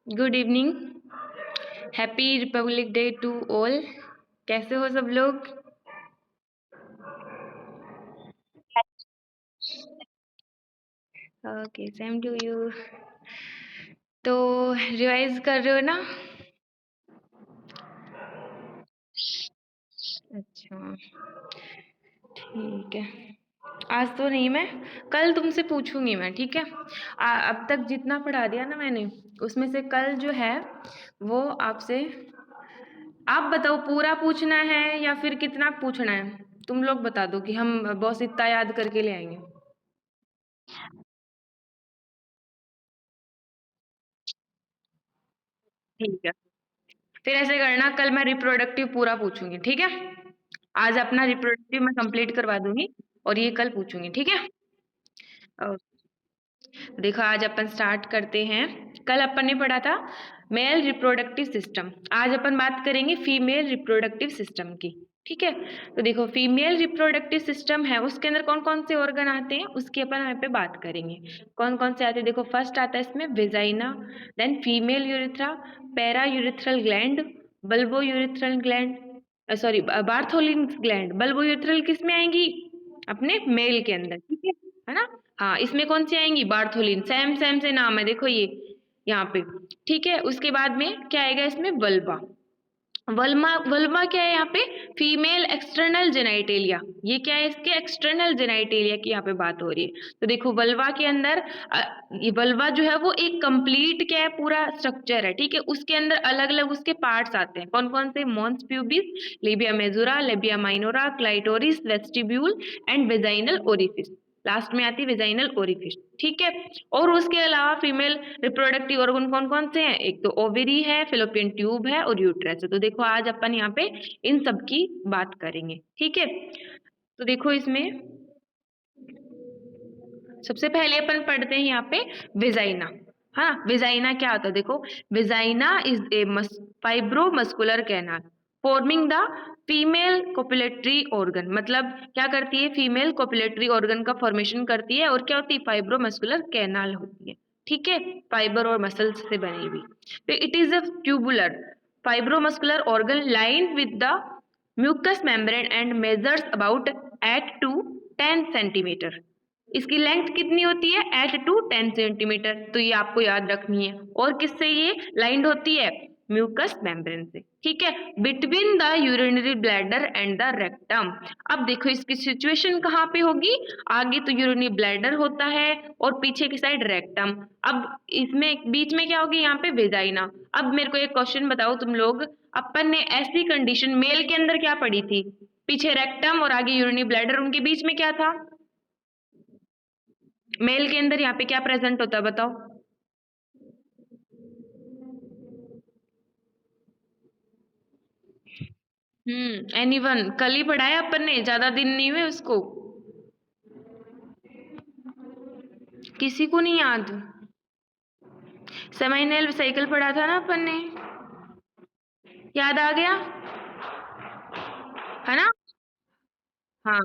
Good evening. Happy republic day to all. कैसे हो सब लोग? Okay, same to you. तो रिवाइज कर रहे हो ना? अच्छा, ठीक है। आज तो नहीं, मैं कल तुमसे पूछूंगी मैं, ठीक है? अब तक जितना पढ़ा दिया ना मैंने, उसमें से कल जो है वो आपसे, आप बताओ पूरा पूछना है या फिर कितना पूछना है? तुम लोग बता दो कि हम बस इतना याद करके ले आएंगे। ठीक है, फिर ऐसे करना, कल मैं रिप्रोडक्टिव पूरा पूछूंगी, ठीक है? आज अपना रिप्रोडक्टिव मैं कंप्लीट करवा दूंगी और ये कल पूछूंगी, ठीक है? और देखो, आज अपन स्टार्ट करते हैं। कल अपन ने पढ़ा था मेल रिप्रोडक्टिव सिस्टम, आज अपन बात करेंगे फीमेल रिप्रोडक्टिव सिस्टम की, ठीक है? तो देखो, फीमेल रिप्रोडक्टिव सिस्टम है, उसके अंदर कौन कौन से ऑर्गन आते हैं उसकी अपन यहाँ पे बात करेंगे। कौन कौन से आते हैं? देखो, फर्स्ट आता है इसमें vagina, then female urethra, para urethral gland, bulbo urethral gland, sorry Bartholin gland. Bulbo urethral किस में आएंगी? अपने मेल के अंदर, ठीक है ना? हाँ, इसमें कौन सी आएंगी? बार्थोलिन। सेम सेम से नाम है, देखो ये यहाँ पे, ठीक है? उसके बाद में क्या आएगा इसमें? वल्वा। वल्मा, वल्वा क्या है यहाँ पे? Female external genitalia. ये क्या है? इसके एक्सटर्नल जेनाइटेलिया की यहाँ पे बात हो रही है। तो देखो, वल्वा के अंदर ये वल्वा जो है वो एक कंप्लीट क्या है? पूरा स्ट्रक्चर है, ठीक है? उसके अंदर अलग अलग उसके पार्ट्स आते हैं। कौन कौन से? Mons pubis, labia majora, labia minora, clitoris, vestibule and vaginal orifice. Last में आती है वेजाइनल ओरिफिस, ठीक है? और उसके अलावा फीमेल रिप्रोडक्टिव ऑर्गन कौन कौन से हैं? एक तो ओवरी है, फिलोपियन ट्यूब है और यूट्रस है। तो देखो, आज अपन यहाँ पे इन सब की बात करेंगे, ठीक है? तो देखो, इसमें सबसे पहले अपन पढ़ते हैं यहाँ पे वेजाइना। हाँ, वेजाइना क्या होता है? देखो, vagina is a fibro muscular canal forming the female copulatory organ. मतलब क्या करती है? फीमेल कोपुलेटरी ऑर्गन का फॉर्मेशन करती है। और क्या होती है? फाइब्रो मस्कुलर कैनाल होती है, ठीक है? फाइबर और मसल्स से बनी हुई। तो it is a tubular fibro muscular organ lined with the mucous membrane and measures about 8 to 10 centimetre. इसकी लेंथ कितनी होती है? 8 to 10 सेंटीमीटर। तो ये आपको याद रखनी है। और किससे ये लाइंड होती है? म्यूकस मेम्ब्रेन से, ठीक है? Between the urinary bladder and the rectum. अब देखो, इसकी सिचुएशन कहाँ पे होगी? आगे तो यूरिनरी ब्लैडर होता है और पीछे की साइड रेक्टम। अब इसमें बीच में क्या होगी? यहाँ पे वेजाइना। अब मेरे को एक क्वेश्चन बताओ तुम लोग, अपन ने ऐसी कंडीशन मेल के अंदर क्या पढ़ी थी? पीछे रेक्टम और आगे यूरिनरी ब्लैडर, उनके बीच में क्या था? मेल के अंदर यहाँ पे क्या प्रेजेंट होता है बताओ? एनीवन? कल ही पढ़ाया अपन ने, ज्यादा दिन नहीं हुए उसको। किसी को नहीं याद? सेमाइनल साइकिल पढ़ा था ना अपन ने, याद आ गया है ना? हाँ,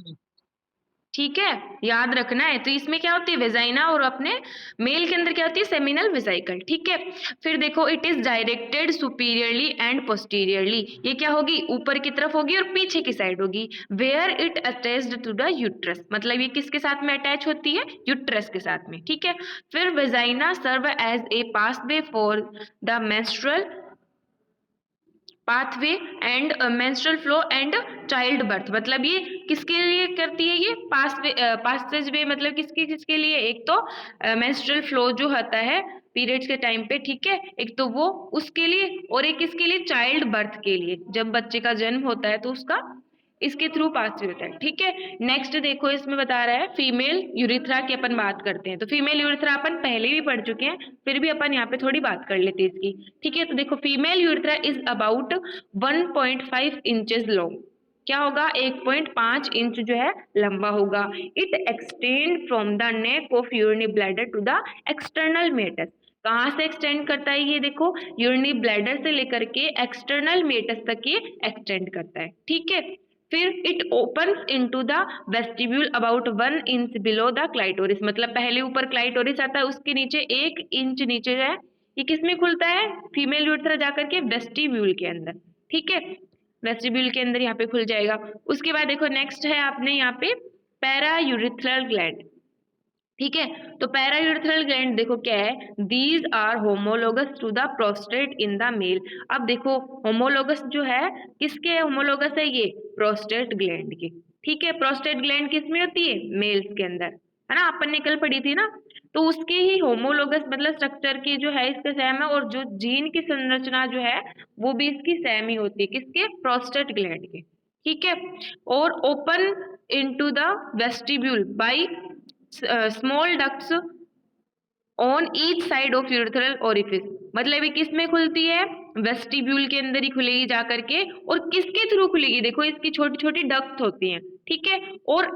ठीक है, याद रखना है। तो इसमें क्या होती है? वेजाइना। और अपने मेल के अंदर क्या होती है? सेमिनल वेसिकल, ठीक है? फिर देखो, it is directed superiorly and posteriorly. ये क्या होगी? ऊपर की तरफ होगी और पीछे की साइड होगी। Where it attached to the uterus. मतलब ये किसके साथ में अटैच होती है? यूट्रस के साथ में, ठीक है? फिर vagina serve as a passway for the menstrual pathway and menstrual flow and childbirth. मतलब ये किसके लिए करती है? ये पासवे पासेज वे, मतलब किसके किसके लिए? एक तो मेंस्ट्रुअल फ्लो जो होता है पीरियड्स के टाइम पे, ठीक है? एक तो वो उसके लिए, और एक किसके लिए? चाइल्ड बर्थ के लिए। जब बच्चे का जन्म होता है तो उसका इसके थ्रू पास होता है, ठीक है? नेक्स्ट देखो, इसमें बता रहा है फीमेल यूरिथ्रा की अपन बात करते हैं। तो फीमेल यूरिथ्रा अपन पहले भी पढ़ चुके हैं, फिर भी अपन यहाँ पे थोड़ी बात कर लेते हैं इसकी, ठीक है? तो देखो, female urethra is about 1.5 inches long. क्या होगा? 1.5 इंच जो है लंबा होगा। It extend from the neck of urinary bladder to the external meatus. कहाँ से एक्सटेंड करता है ये? देखो, यूरिनरी ब्लैडर से लेकर के एक्सटर्नल मेटस तक ये एक्सटेंड करता है, ठीक है? फिर it opens into the vestibule about 1 inch below the clitoris. मतलब पहले ऊपर क्लाइटोरिस आता है, उसके नीचे 1 इंच नीचे है ये किसमें खुलता है? फीमेल यूरेथ्रा जाकर के वेस्टिब्यूल के अंदर, ठीक है, वेस्टिब्यूल के अंदर यहाँ पे खुल जाएगा। उसके बाद देखो नेक्स्ट है आपने यहाँ पे पैरा यूरिथ्रल ग्लैंड, ठीक है। तो पैरायूरेथ्रल ग्लैंड देखो क्या है, these are homologous to the prostate in the male. अब देखो होमोलोगस जो है किसके होमोलोगस है? ये प्रोस्टेट ग्लैंड के, ठीक है। प्रोस्टेट ग्लैंड किस में होती है? मेल्स के अंदर, है ना, अपन ने कल पढ़ी थी ना। तो उसके ही होमोलोगस मतलब स्ट्रक्चर की जो है इसका सेम है, और जो जीन की संरचना जो है वो भी इसकी सेम ही होती है, किसके? प्रोस्टेट ग्लैंड के, ठीक है। और open into the vestibule by small ducts on each side of urethral orifice. मतलब ये किस में खुलती है? वेस्टिब्यूल के अंदर ही खुलेगी जा करके। और किसके थ्रू खुलेगी? देखो इसकी छोटी छोटी डक्ट होती हैं, ठीक है। और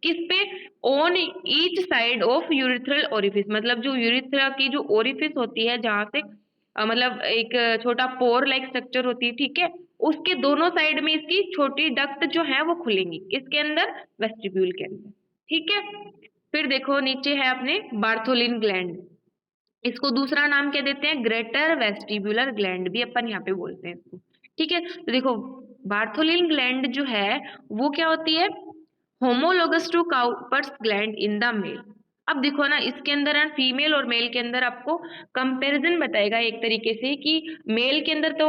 किस पे? On each side of urethral orifice, मतलब जो यूरेथ्रा की जो ओरिफिस होती है जहां से मतलब एक छोटा पोर लाइक स्ट्रक्चर होती है, ठीक है, उसके दोनों साइड में इसकी छोटी डक्ट जो है वो खुलेंगी, किसके अंदर? वेस्टिब्यूल के अंदर, ठीक है। फिर देखो नीचे है अपने बार्थोलिन ग्लैंड, इसको दूसरा नाम क्या देते हैं? ग्रेटर वेस्टिबुलर ग्लैंड भी अपन यहाँ पे बोलते हैं इसको, ठीक है। तो देखो बार्थोलिन ग्लैंड जो है वो क्या होती है? Homologous to Cowper's gland in the male. अब देखो ना इसके अंदर है फीमेल और मेल के अंदर आपको कंपैरिजन बताएगा एक तरीके से कि मेल के अंदर तो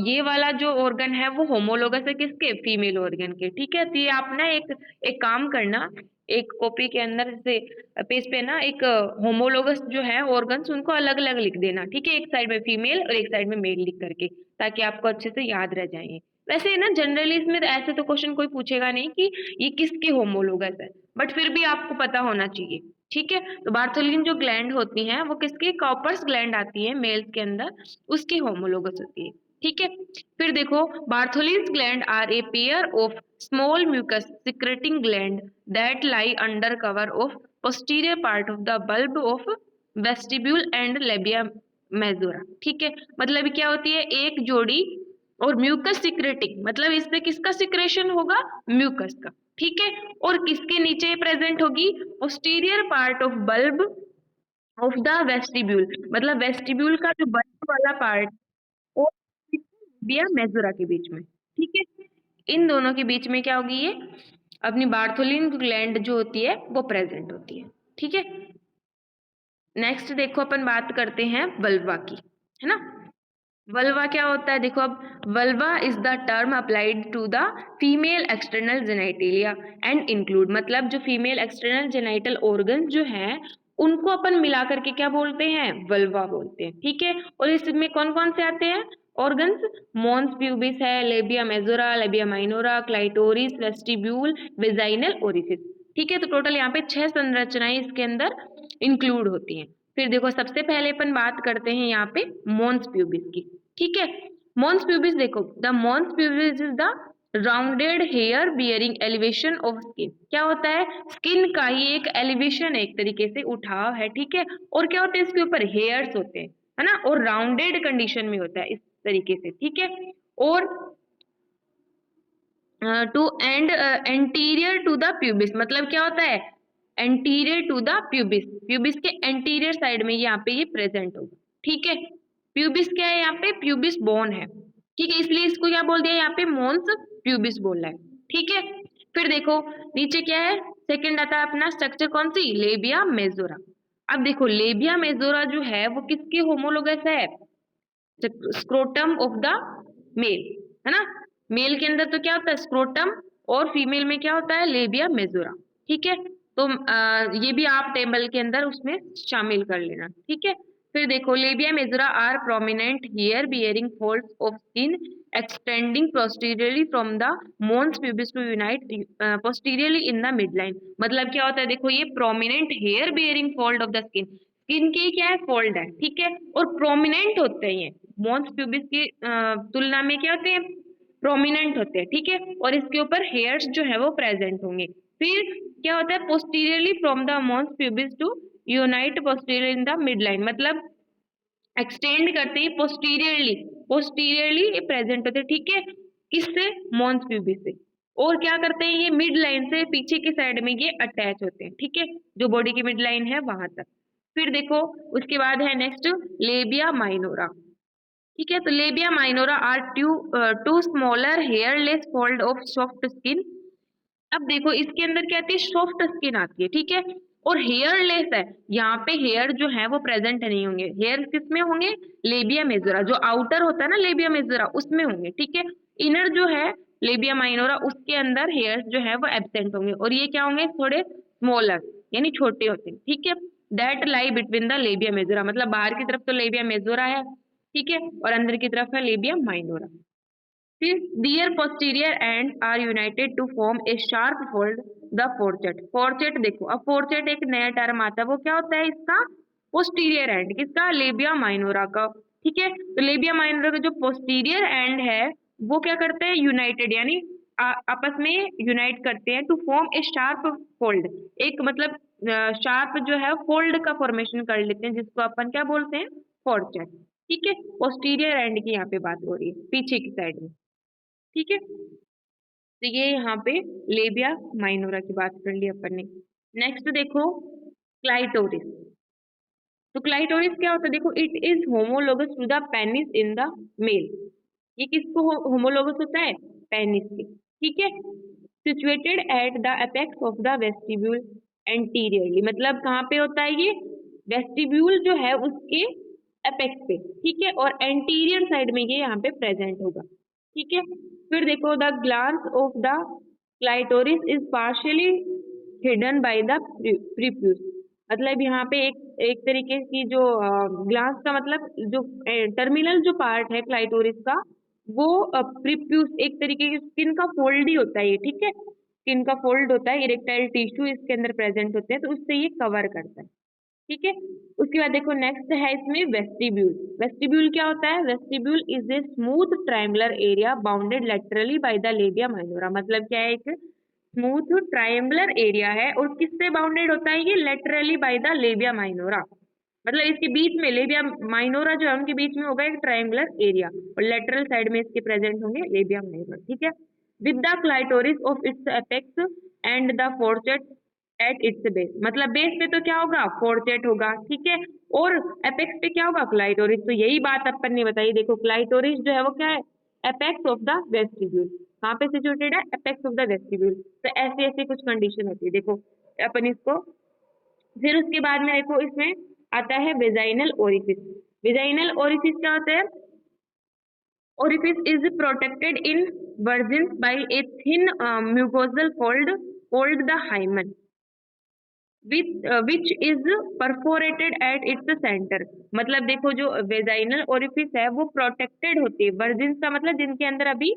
ये वाला जो ऑर्गन है वो होमोलोगस है किसके? फीमेल ऑर्गन के, ठीक है। तो ये आप ना एक काम करना, एक कॉपी के अंदर से पेज पे ना एक होमोलोगस जो है ऑर्गन्स उनको अलग अलग लिख देना, ठीक है, एक साइड में फीमेल और एक साइड में मेल लिख करके, ताकि आपको अच्छे से याद रह जाए। वैसे ना जनरली इसमें ऐसे तो क्वेश्चन कोई पूछेगा नहीं कि ये किसके होमोलोगस है, बट फिर भी आपको पता होना चाहिए, ठीक है। तो बार्थोलिन जो ग्लैंड होती हैं वो किसके? कॉपर्स ग्लैंड आती है मेल्स के अंदर, उसकी होमोलोगस होती है, ठीक है। फिर देखो Bartholin's gland are a pair of small mucus secreting gland that lie under cover of posterior part of the bulb of vestibule and labia majora, ठीक है। मतलब क्या होती है? एक जोड़ी और म्यूकस सिक्रेटिंग, मतलब इससे किसका सिक्रेशन होगा? म्यूकस का, ठीक है। और किसके नीचे प्रेजेंट होगी? Posterior part of bulb of the vestibule, मतलब वेस्टिब्यूल का जो बल्ब वाला पार्ट और बिया मेजोरा के बीच में, ठीक है। इन दोनों के बीच में क्या होगी? ये अपनी बार्थोलिन ग्लैंड जो होती है वो प्रेजेंट होती है, ठीक है। नेक्स्ट देखो अपन बात करते हैं वल्वा की, है ना। वल्वा क्या होता है? देखो अब vulva is the term applied to the female external genitalia and include, मतलब जो फीमेल एक्सटर्नल जेनाइटल ऑर्गन जो हैं उनको अपन मिला करके क्या बोलते हैं? वल्वा बोलते हैं, ठीक है। और इसमें कौन कौन से आते हैं ऑर्गन्स? मॉन्स प्यूबिस है, लेबिया majora, labia minora, clitoris, vestibule, vaginal orifice, ठीक है। तो टोटल यहाँ पे 6 संरचनाएं इसके अंदर इंक्लूड होती हैं। फिर देखो सबसे पहले अपन बात करते हैं यहाँ पे मॉन्स प्यूबिस की, ठीक है। मॉन्स प्यूबिस देखो, the mons pubis is the rounded hair bearing elevation of skin. क्या होता है? स्किन का ही एक एलिवेशन है, एक तरीके से उठाव है, ठीक है। और क्या होता है? इसके ऊपर हेयर्स होते हैं, है ना, और राउंडेड कंडीशन में होता है इस तरीके से, ठीक है। और to and anterior to the pubis, मतलब क्या होता है? Anterior to the pubis, pubis के एंटीरियर साइड में यहाँ पे ये प्रेजेंट होगा, ठीक है। प्यूबिस क्या है? यहाँ पे प्यूबिस बोन है, ठीक है, इसलिए इसको क्या बोल दिया यहाँ पे? मॉन्स प्यूबिस बोल रहा है, ठीक है। फिर देखो नीचे क्या है? सेकंड आता है अपना स्ट्रक्चर, कौन सी? Labia majora. अब देखो लेबिया मेजोरा जो है वो किसके होमोलोगस है? स्क्रोटम ऑफ द मेल, है ना। मेल के अंदर तो क्या होता है? स्क्रोटम, और फीमेल में क्या होता है? लेबिया मेजोरा, ठीक है। तो ये भी आप टेबल के अंदर उसमें शामिल कर लेना, ठीक है। फिर देखो labia majora are prominent hair bearing folds of skin extending posteriorly from the mons pubis to unite posteriorly in the midline. मतलब क्या होता है? देखो ये prominent hair bearing fold of the skin, skin की क्या है? फोल्ड है, ठीक है, और प्रोमिनेंट होते हैं ये मॉन्स प्यूबिस की तुलना में क्या होते हैं? प्रोमिनेंट होते हैं, ठीक है। और इसके ऊपर हेयर्स जो है वो प्रेजेंट होंगे। फिर क्या होता है? Posteriorly from the mons pubis to unite posterior in the midline, मतलब एक्सटेंड करते ही पोस्टीरियरली, पोस्टीरियरली ये प्रेजेंट होते हैं, ठीक है, किससे? मॉन्स प्यूबिस से। और क्या करते हैं? ये मिड लाइन से पीछे की साइड में ये अटैच होते हैं, ठीक है, जो बॉडी की मिड लाइन है वहां तक। फिर देखो उसके बाद है नेक्स्ट लेबिया माइनोरा। ठीक है, तो labia minora are two smaller hairless fold of soft skin. अब देखो इसके अंदर क्या आती है, सॉफ्ट स्किन आती है, ठीक है, और हेयरलेस है। यहाँ पे हेयर जो है वो प्रेजेंट नहीं होंगे। हेयर किसमें होंगे, लेबिया मेजोरा, जो आउटर होता है ना लेबिया मेजोरा उसमें होंगे, ठीक है। इनर जो है लेबिया माइनोरा उसके अंदर हेयर जो है वो एब्सेंट होंगे, और ये क्या होंगे, थोड़े स्मॉलर यानी छोटे होते हैं, ठीक है। That lie between the labia majora, मतलब बाहर की तरफ तो लेबिया मेजोरा है, ठीक है, और अंदर की तरफ है लेबिया माइनोरा। फिर their posterior ends are united to form a sharp fold, the fourchette। fourchette देखो, अब fourchette एक नया टर्म आता है, वो क्या होता है इसका, posterior end किसका, लेबिया माइनोरा का, ठीक है। तो लेबिया माइनोरा का जो posterior end है वो क्या करते हैं, यूनाइटेड यानी आपस में यूनाइट करते हैं, to form a sharp fold, एक मतलब शार्प जो है फोल्ड का फॉर्मेशन कर लेते हैं, जिसको अपन क्या बोलते हैं, फोर्चेट, ठीक है। पोस्टीरियर एंड की यहाँ पे बात हो रही है, पीछे की साइड में, ठीक है। तो ये यहाँ पे लेबिया माइनोरा की बात कर ली अपन ने। नेक्स्ट देखो क्लाइटोरिस। तो क्लाइटोरिस क्या होता है, देखो it is homologous to the penis in the male. ये किसको होमोलोगस होता है, पेनिस के, ठीक है। Situated at the apex of the vestibule anteriorly, मतलब कहाँ पे होता है ये, वेस्टिब्यूल जो है उसके एपेक्स पे, ठीक है, और एंटीरियर साइड में ये यहाँ पे प्रेजेंट होगा, ठीक है। फिर देखो the glans of the clitoris is partially hidden by the prepuce, मतलब यहाँ पे एक एक तरीके की जो ग्लांस का मतलब जो टर्मिनल जो पार्ट है क्लाइटोरिस का, वो प्रीप्यूस एक तरीके की स्किन का फोल्ड ही होता है ये, ठीक है, स्किन का फोल्ड होता है, इरेक्टाइल टिश्यू इसके अंदर प्रेजेंट होते हैं, तो उससे ये कवर करता है, ठीक है। उसके बाद देखो नेक्स्ट है इसमें वेस्टिब्यूल। वेस्टिब्यूल क्या होता है, vestibule is a smooth triangular area bounded laterally by the labia minora, मतलब क्या है, एक स्मूथ ट्रायंगुलर एरिया है, और किससे बाउंडेड होता है ये, laterally by the labia minora, मतलब इसके बीच में लेबिया माइनोरा जो है उनके बीच में होगा एक ट्रायंगुलर एरिया, और लेटरल साइड में इसके प्रेजेंट होंगे लेबिया माइनोरा, ठीक है। With the clitoris of its apex and the fourchette at its base, मतलब बेस पे तो क्या होगा, फोर्सेट होगा, ठीक है, और एपेक्स पे क्या होगा, क्लाइटोरिस। तो यही बात अपन ने बताई, देखो क्लाइटोरिस जो है वो क्या है, एपेक्स ऑफ द वेस्टिब्यूल, कहाँ पे सिचुएटेड है, एपेक्स ऑफ द वेस्टिब्यूल। तो ऐसी ऐसी कुछ कंडीशन होती है, देखो अपन इसको, फिर उसके बाद में देखो इसमें आता है वेजाइनल ओरिफिस। वेजाइनल ओरिफिस क्या होता है, orifice is protected in virgins by a thin mucosal fold called the hymen, which is perforated at its center। मतलब देखो जो वेजाइनल ओरिफिस है वो प्रोटेक्टेड होती है, वर्जिन्स का मतलब जिनके अंदर अभी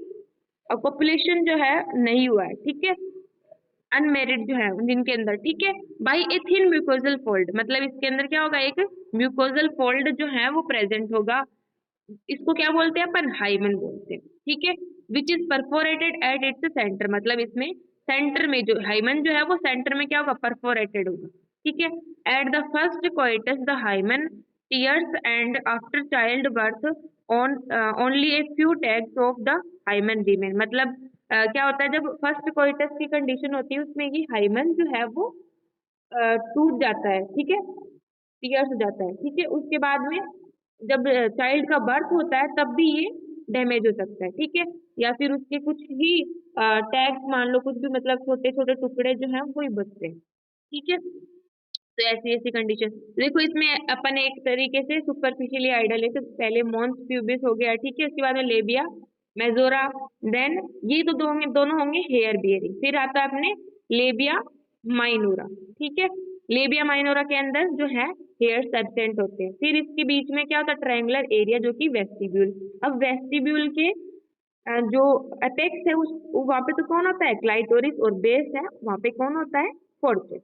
पॉपुलेशन जो है नहीं हुआ है, ठीक है, अनमेरिड जो है जिनके अंदर, ठीक है, by a thin mucosal fold, मतलब इसके अंदर क्या होगा, एक म्यूकोजल फोल्ड जो है वो प्रेजेंट होगा, इसको क्या बोलते हैं अपन, हाइमन बोलते हैं, ठीक है। Which is perforated at its centre, मतलब इसमें सेंटर में जो हाइमन जो है वो सेंटर में क्या होगा, परफोरेटेड होगा, ठीक है। At the first coitus the hymen tears and after childbirth on only a few tags of the hymen remain, मतलब क्या होता है, जब फर्स्ट कोइटस की कंडीशन होती है उसमें ये हाइमन जो है वो टूट जाता है, ठीक है, टीयर्स हो जाता है, ठीक है। उसके बाद में जब चाइल्ड का बर्थ होता है तब भी ये डैमेज हो सकता है, ठीक है, या फिर उसके कुछ ही टैग्स मान लो, कुछ भी मतलब छोटे छोटे टुकड़े जो हैं वो ही बचते हैं, ठीक है। तो ऐसी ऐसी कंडीशन देखो, इसमें अपन एक तरीके से सुपरफिशियली आइडल है, तो पहले मॉन्स प्यूबिस हो गया, ठीक है, उसके बाद में लेबिया मेजोरा, देन ये तो दोनों होंगे हेयर बियरिंग, फिर आता है अपने लेबिया माइनोरा, ठीक है। लेबिया माइनोरा के अंदर जो है हेयर्स एब्सेंट होते हैं, फिर इसके बीच में क्या होता है, ट्रायंगुलर एरिया जो कि वेस्टिब्यूल। अब वेस्टिब्यूल के जो अपेक्स है उस वहां पे तो कौन होता है, क्लाइटोरिस, और बेस है वहां पे कौन होता है, फोर्सेट,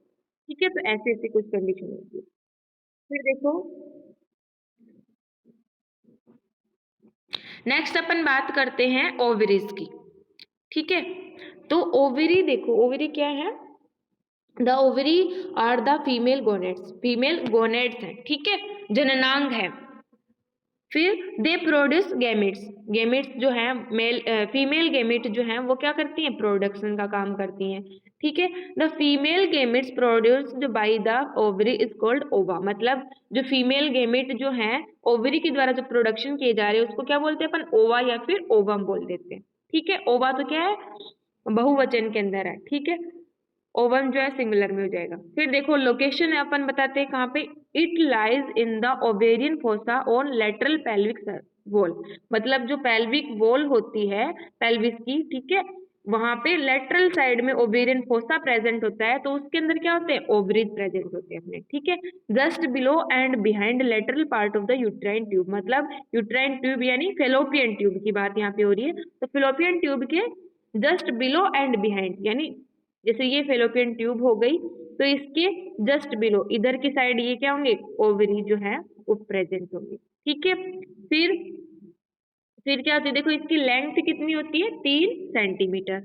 ठीक है। तो ऐसे ऐसे कुछ कंडीशन होती है। फिर देखो नेक्स्ट अपन बात करते हैं ओवरीज की, ठीक है। तो ओवरी देखो, ओवरी क्या है, the ovary are the female gonads, female gonads हैं, ठीक है, जननांग है, फिर दे प्रोड्यूस गैमेट्स, गैमेट्स जो है मेल फीमेल गैमेट जो है वो क्या करती हैं, प्रोडक्शन का काम करती हैं, ठीक है। The female gametes produced by the ovary is called ओवा, मतलब जो फीमेल गैमेट जो है ओवरी के द्वारा जो प्रोडक्शन किए जा रहे हैं उसको क्या बोलते हैं अपन, ओवा या फिर ओवम बोल देते हैं, ठीक है। ओवा तो क्या है, बहुवचन के अंदर है, ठीक है। ओवन जो है सिंगुलर में हो जाएगा। फिर देखो लोकेशन अपन बताते हैं कहाँ पे, it lies in the ovarian fossa on lateral pelvic wall, मतलब जो पेल्विक वॉल होती है पेल्विस की, ठीक है, वहां पे लेटरल साइड में ओवेरियन फोसा प्रेजेंट होता है, तो उसके अंदर क्या होते हैं, ओवरीज प्रेजेंट होते हैं अपने, ठीक है। Just below and behind lateral part of the uterine tube, मतलब यूट्राइन ट्यूब यानी फेलोपियन ट्यूब की बात यहाँ पे हो रही है, तो फेलोपियन ट्यूब के जस्ट बिलो एंड बिहाइंड, यानी जैसे ये फेलोपियन ट्यूब हो गई, तो इसके जस्ट बिलो इधर की साइड ये क्या होंगे, ओवरी जो है वो प्रेजेंट होंगे, ठीक है। फिर फिर क्या होती है, देखो इसकी लेंथ कितनी होती है, 3 सेंटीमीटर,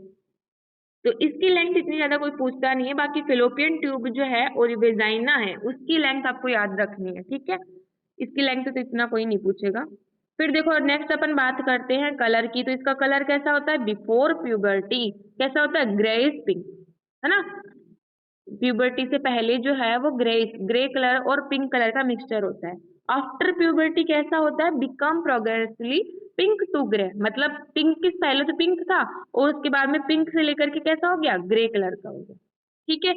तो इसकी लेंथ इतनी ज्यादा कोई पूछता नहीं है, बाकी फेलोपियन ट्यूब जो है और वेजाइना है उसकी लेंथ आपको याद रखनी है, ठीक है। इसकी लेंथ तो इतना कोई नहीं पूछेगा। फिर देखो नेक्स्ट अपन बात करते हैं कलर की, तो इसका कलर कैसा होता है, बिफोर प्यूबर्टी कैसा होता है, ग्रेइश पिंक, है ना। प्यूबर्टी से पहले जो है वो ग्रे कलर और पिंक कलर का मिक्सचर होता है। आफ्टर प्यूबर्टी कैसा होता है, become progressively pink to grey, मतलब पिंक किस, पहले तो पिंक था और उसके बाद में पिंक से लेकर के कैसा हो गया, ग्रे कलर का हो गया, ठीक है।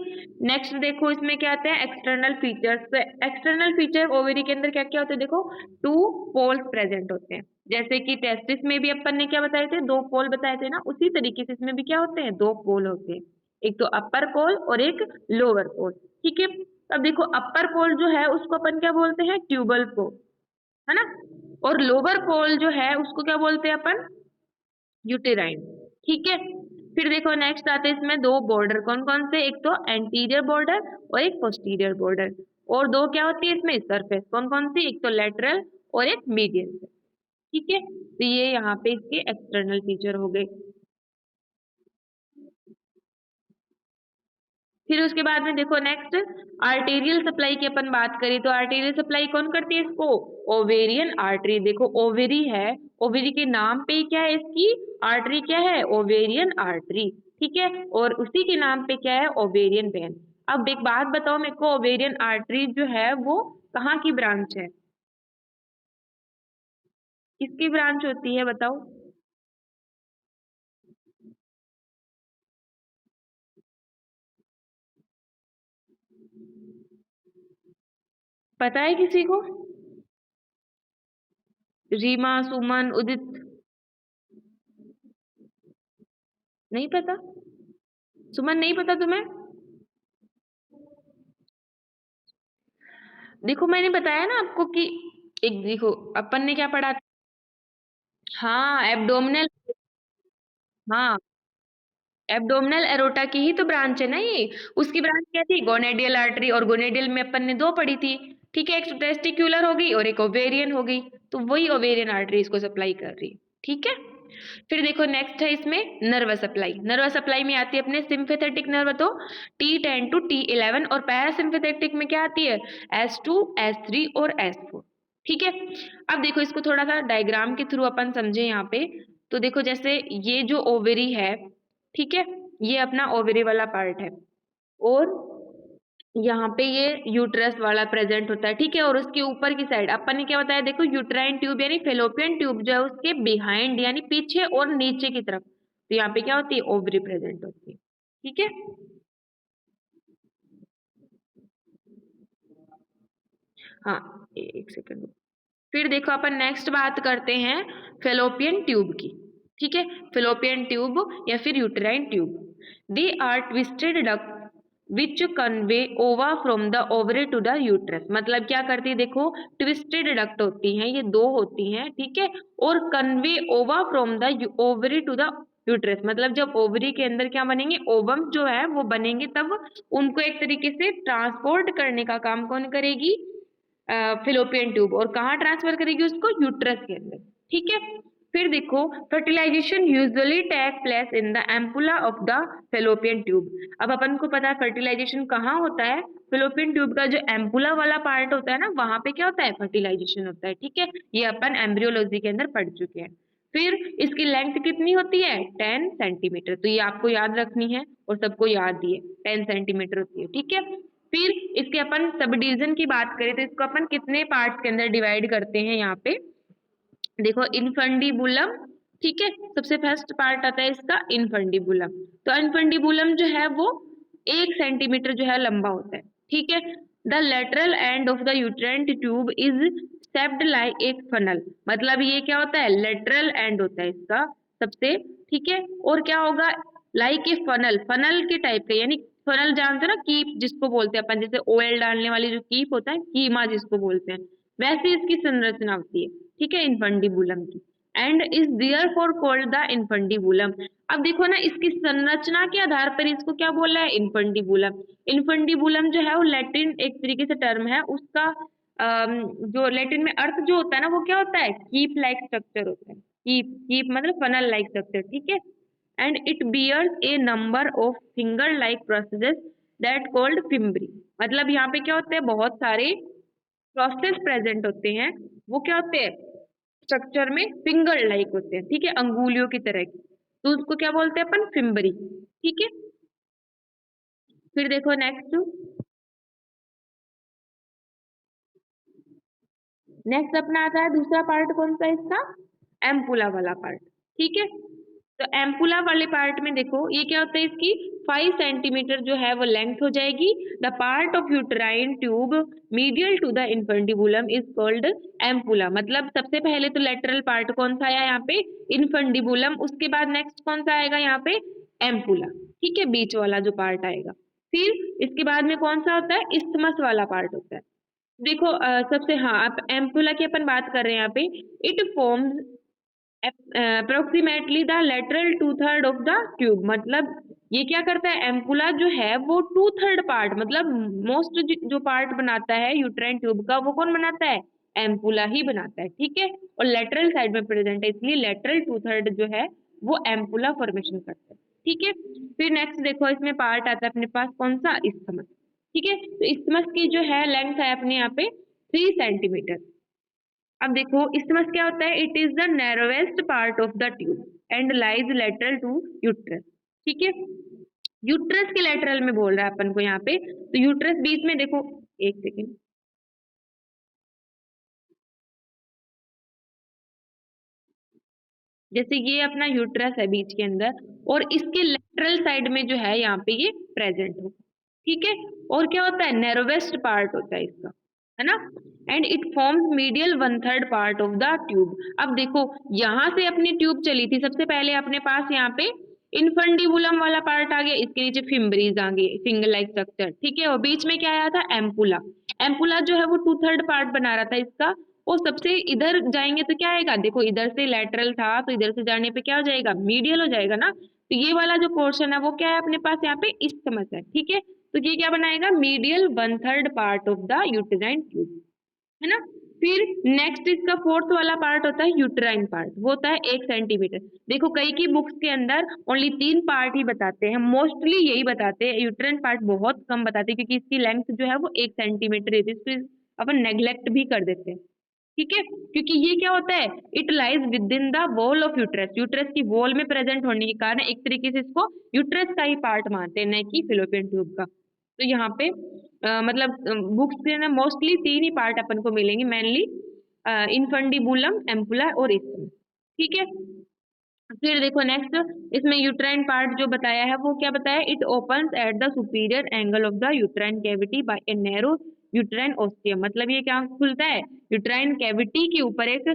नेक्स्ट देखो इसमें क्या आते हैं, एक्सटर्नल फीचर्स, तो एक्सटर्नल फीचर ओवेरी के अंदर क्या क्या होते हैं, देखो 2 पोल्स प्रेजेंट होते हैं, जैसे कि टेस्टिस में भी अपन ने क्या बताए थे, 2 पोल बताए थे ना, उसी तरीके से इसमें भी क्या होते हैं, 2 पोल होते हैं, एक तो अपर पोल और एक लोअर पोल, ठीक है। अब देखो अपर पोल जो है उसको अपन क्या बोलते हैं, ट्यूबल पोल, है ना, और लोअर पोल जो है उसको क्या बोलते हैं अपन, यूटेराइन, ठीक है। फिर देखो नेक्स्ट आते हैं इसमें 2 बॉर्डर, कौन कौन से, एक तो एंटीरियर बॉर्डर और एक पोस्टीरियर बॉर्डर, और 2 क्या होती है इसमें सरफेस, कौन कौन सी, एक तो लेटरल और एक मीडियल, ठीक है। तो ये यहाँ पे इसके एक्सटर्नल फीचर हो गए। फिर उसके बाद में देखो नेक्स्ट आर्टेरियल सप्लाई की अपन बात करें, तो आर्टेरियल सप्लाई कौन करती है इसको, ओवेरियन आर्टरी, देखो ओवेरी है, ओवेरी के नाम पे ही क्या है इसकी आर्टरी, क्या है, ओवेरियन आर्टरी, ठीक है, और उसी के नाम पे क्या है, ओवेरियन वेन। अब एक बात बताओ मेरे को, ओवेरियन आर्टरी जो है वो कहाँ की ब्रांच है, किसकी ब्रांच होती है बताओ, पता है किसी को, रीमा, सुमन, उदित, नहीं पता, सुमन नहीं पता तुम्हें, देखो मैंने बताया ना आपको कि एक देखो अपन ने क्या पढ़ा, हाँ एब्डोमिनल, हाँ एब्डोमिनल एरोटा की ही तो ब्रांच है ना ये, उसकी ब्रांच क्या थी, गोनेडियल आर्टरी, और गोनेडियल में अपन ने 2 पढ़ी थी, ठीक है, एक टेस्टिक्युलर हो गई और एक ओवेरियन हो गई, तो वही ओवेरियन आर्टरी इसको सप्लाई कर रही है, ठीक है। फिर देखो नेक्स्ट है इसमें नर्वस सप्लाई, नर्वस सप्लाई में आती है अपने सिंपैथेटिक नर्व, तो T10 टू T11, और पैरासिम्पैथेटिक में क्या आती है, S2 S3 और S4, ठीक है। अब देखो इसको थोड़ा सा डायग्राम के थ्रू अपन समझे यहाँ पे, तो देखो जैसे ये जो ओवेरी है, ठीक है, ये अपना ओवेरी वाला पार्ट है, और यहाँ पे ये यूट्रस वाला प्रेजेंट होता है, ठीक है, और उसके ऊपर की साइड अपन ने क्या बताया, देखो यूट्राइन ट्यूब यानी फेलोपियन ट्यूब जो है उसके बिहाइंड यानी पीछे और नीचे की तरफ, तो यहाँ पे क्या होती है, ओवरी प्रेजेंट होती है, ठीक है। हाँ एक सेकंड, फिर देखो अपन नेक्स्ट बात करते हैं फेलोपियन ट्यूब की, ठीक है, फेलोपियन ट्यूब या फिर uterine tube, they are twisted duct which convey ova from the ovary to the uterus, मतलब क्या करती है, देखो ट्विस्टेड डक्ट होती हैं, ये 2 होती हैं, ठीक है, और convey ova from the ovary to the uterus, मतलब जब ओवरी के अंदर क्या बनेंगे, ओवम जो है वो बनेंगे, तब उनको एक तरीके से ट्रांसपोर्ट करने का काम कौन करेगी, फिलोपियन ट्यूब, और कहाँ ट्रांसफर करेगी उसको, यूट्रस के अंदर, ठीक है। फिर देखो fertilisation usually take place in the ampulla of the Fallopian tube. अब अपन को पता है फर्टिलाइजेशन कहाँ होता है, फेलोपियन ट्यूब का जो एम्पुला वाला पार्ट होता है ना, वहां पे क्या होता है, फर्टिलाइजेशन होता है। ठीक है, ये अपन एम्ब्रियोलॉजी के अंदर पढ़ चुके हैं। फिर इसकी लेंथ कितनी होती है, 10 सेंटीमीटर। तो ये आपको याद रखनी है और सबको याद ही है, 10 सेंटीमीटर होती है। ठीक है, फिर इसके अपन सब डिवीजन की बात करें तो इसको अपन कितने पार्ट्स के अंदर डिवाइड करते हैं, यहाँ पे देखो इनफंडीबुलम। ठीक है, सबसे फर्स्ट पार्ट आता है इसका इनफंडीबुलम। तो इनफंडीबुलम जो है वो 1 सेंटीमीटर जो है लंबा होता है। ठीक है, the lateral end of the uterine tube is shaped like एक फनल। मतलब ये क्या होता है, लेटरल एंड होता है इसका सबसे। ठीक है, और क्या होगा, लाइक ए फनल, फनल के टाइप का, यानी फनल जानते हो ना, कीप जिसको बोलते हैं अपन, जैसे ऑयल डालने वाली जो कीप होता है, कीमा जिसको बोलते हैं, वैसे इसकी संरचना होती है। ठीक है, इनफंडीबुलम की, end is therefore called the infundibulum. अब देखो ना, इसकी संरचना के आधार पर इसको क्या बोला है, इनफंडीबुलम। इनफंडीबुलम जो है वो लैटिन एक तरीके से टर्म है उसका, जो लैटिन में अर्थ जो होता है ना, वो क्या होता है, कीप लाइक स्ट्रक्चर होता है। कीप मतलब फनल लाइक स्ट्रक्चर। ठीक है, and it bears a number of finger like processes that called fimbriae. मतलब यहाँ पे क्या होते हैं, बहुत सारे प्रोसेस प्रेजेंट होते हैं, वो क्या होते हैं, स्ट्रक्चर में फिंगर लाइक होते हैं। ठीक है, अंगुलियों की तरह की, तो उसको क्या बोलते हैं अपन, फिम्बरी। ठीक है, फिर देखो नेक्स्ट, नेक्स्ट अपना आता है दूसरा पार्ट, कौन सा इसका, एम्पुला वाला पार्ट। ठीक है, तो एम्पुला वाले पार्ट में देखो ये क्या होता है, इसकी 5 सेंटीमीटर जो है वो लेंथ हो जाएगी। The part of uterine tube medial to the infundibulum is called ampulla. मतलब सबसे पहले तो लेटरल पार्ट कौन सा आया यहाँ पे, इनफंडिबुलम, उसके बाद नेक्स्ट कौन सा आएगा यहाँ पे, एम्पुला। ठीक है, बीच वाला जो पार्ट आएगा। फिर इसके बाद में कौन सा होता है, इस्थमस वाला पार्ट होता है। देखो सबसे, हाँ आप एम्पुला की अपन बात कर रहे हैं यहाँ पे, it forms approximately the lateral 2/3 of the tube. मतलब ये क्या करता है, एम्पुला जो है वो 2/3 पार्ट, मतलब मोस्ट जो पार्ट बनाता है यूट्राइन ट्यूब का, वो कौन बनाता है, एम्पुला ही बनाता है। ठीक है, और लेटरल साइड में प्रेजेंट है, इसलिए लेटरल 2/3 जो है वो एम्पुला फॉर्मेशन करता है। ठीक है, फिर नेक्स्ट देखो इसमें पार्ट आता है अपने पास कौन सा, इस्थमस। ठीक है, तो इस्थमस की जो है लेंथ है अपने यहाँ पे 3 सेंटीमीटर। अब देखो इस्थमस क्या होता है, it is the narrowest part of the tube and lies lateral to uterus. ठीक है, यूट्रस के लेटरल में बोल रहा है अपन को यहाँ पे, तो यूट्रस बीच में देखो, एक सेकेंड, जैसे ये अपना यूट्रस है बीच के अंदर, और इसके लेटरल साइड में जो है यहाँ पे ये प्रेजेंट हो। ठीक है, और क्या होता है, नैरोवेस्ट पार्ट होता है इसका, है ना, and it forms medial 1/3 part of the tube. अब देखो यहाँ से अपनी ट्यूब चली थी, सबसे पहले अपने पास यहाँ पे इनफंडिबुलम वाला पार्ट आ गया, इसके नीचे फिम्बरीज आ गई, फिंगर लाइक स्ट्रक्चर। ठीक है, और बीच में क्या आया था, एम्पुला। एम्पुला जो है वो 2/3 पार्ट बना रहा था इसका, और सबसे इधर जाएंगे तो क्या आएगा, देखो इधर से लेटरल था तो इधर से जाने पे क्या हो जाएगा, मीडियल हो जाएगा ना। तो ये वाला जो पोर्शन है वो क्या है अपने पास यहाँ पे, इस्थमस है। ठीक है, तो ये क्या बनाएगा, medial 1/3 part of the uterine tube, है ना। फिर नेक्स्ट इसका फोर्थ वाला पार्ट होता है यूटेराइन पार्ट, वो होता है 1 सेंटीमीटर। देखो कई की बुक्स के अंदर ओनली 3 पार्ट ही बताते हैं, मोस्टली यही बताते हैं, यूटेराइन पार्ट बहुत कम बताते हैं, क्योंकि इसकी लेंथ जो है वो 1 सेंटीमीटर है, इसको अपन नेग्लेक्ट भी कर देते हैं। ठीक है, क्योंकि ये क्या होता है, it lies with in the wall of uterus, uterus की वॉल में प्रेजेंट होने के कारण एक तरीके से इसको यूट्रस का ही पार्ट मानते हैं, न कि फिलोपियन ट्यूब का। तो यहाँ पे मतलब बुक्स के ना मोस्टली 3 ही पार्ट अपन को मिलेंगे मेनली, इनफंडिबुलम, एम्पुला और इस्थमस। ठीक है, फिर देखो नेक्स्ट, इसमें यूट्राइन पार्ट जो बताया है वो क्या बताया, it opens at the superior angle of the uterine cavity by a narrow uterine ostium. मतलब ये क्या खुलता है, यूट्राइन कैविटी के ऊपर एक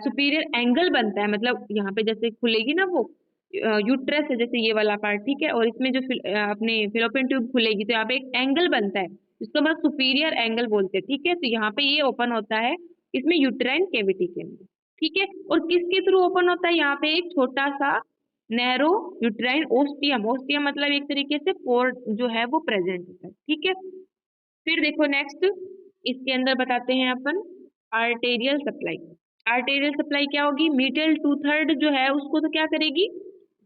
सुपीरियर एंगल बनता है, मतलब यहाँ पे जैसे खुलेगी ना वो यूट्रस है, जैसे ये वाला पार्ट। ठीक है, और इसमें जो अपने फिलोपियन ट्यूब खुलेगी तो यहाँ पे एक एंगल बनता है, इसको हम सुपीरियर एंगल बोलते हैं। ठीक है, तो यहाँ पे ये ओपन होता है इसमें यूट्राइन कैविटी के अंदर। ठीक है, और किसके थ्रू ओपन होता है, यहाँ पे एक छोटा सा नैरो यूट्राइन ओस्टियम, ओस्टियम मतलब एक तरीके से पोर जो है वो प्रेजेंट होता है। ठीक है, फिर देखो नेक्स्ट इसके अंदर बताते हैं अपन आर्टेरियल सप्लाई। आर्टेरियल सप्लाई क्या होगी, मीडियल टू थर्ड जो है उसको तो क्या करेगी,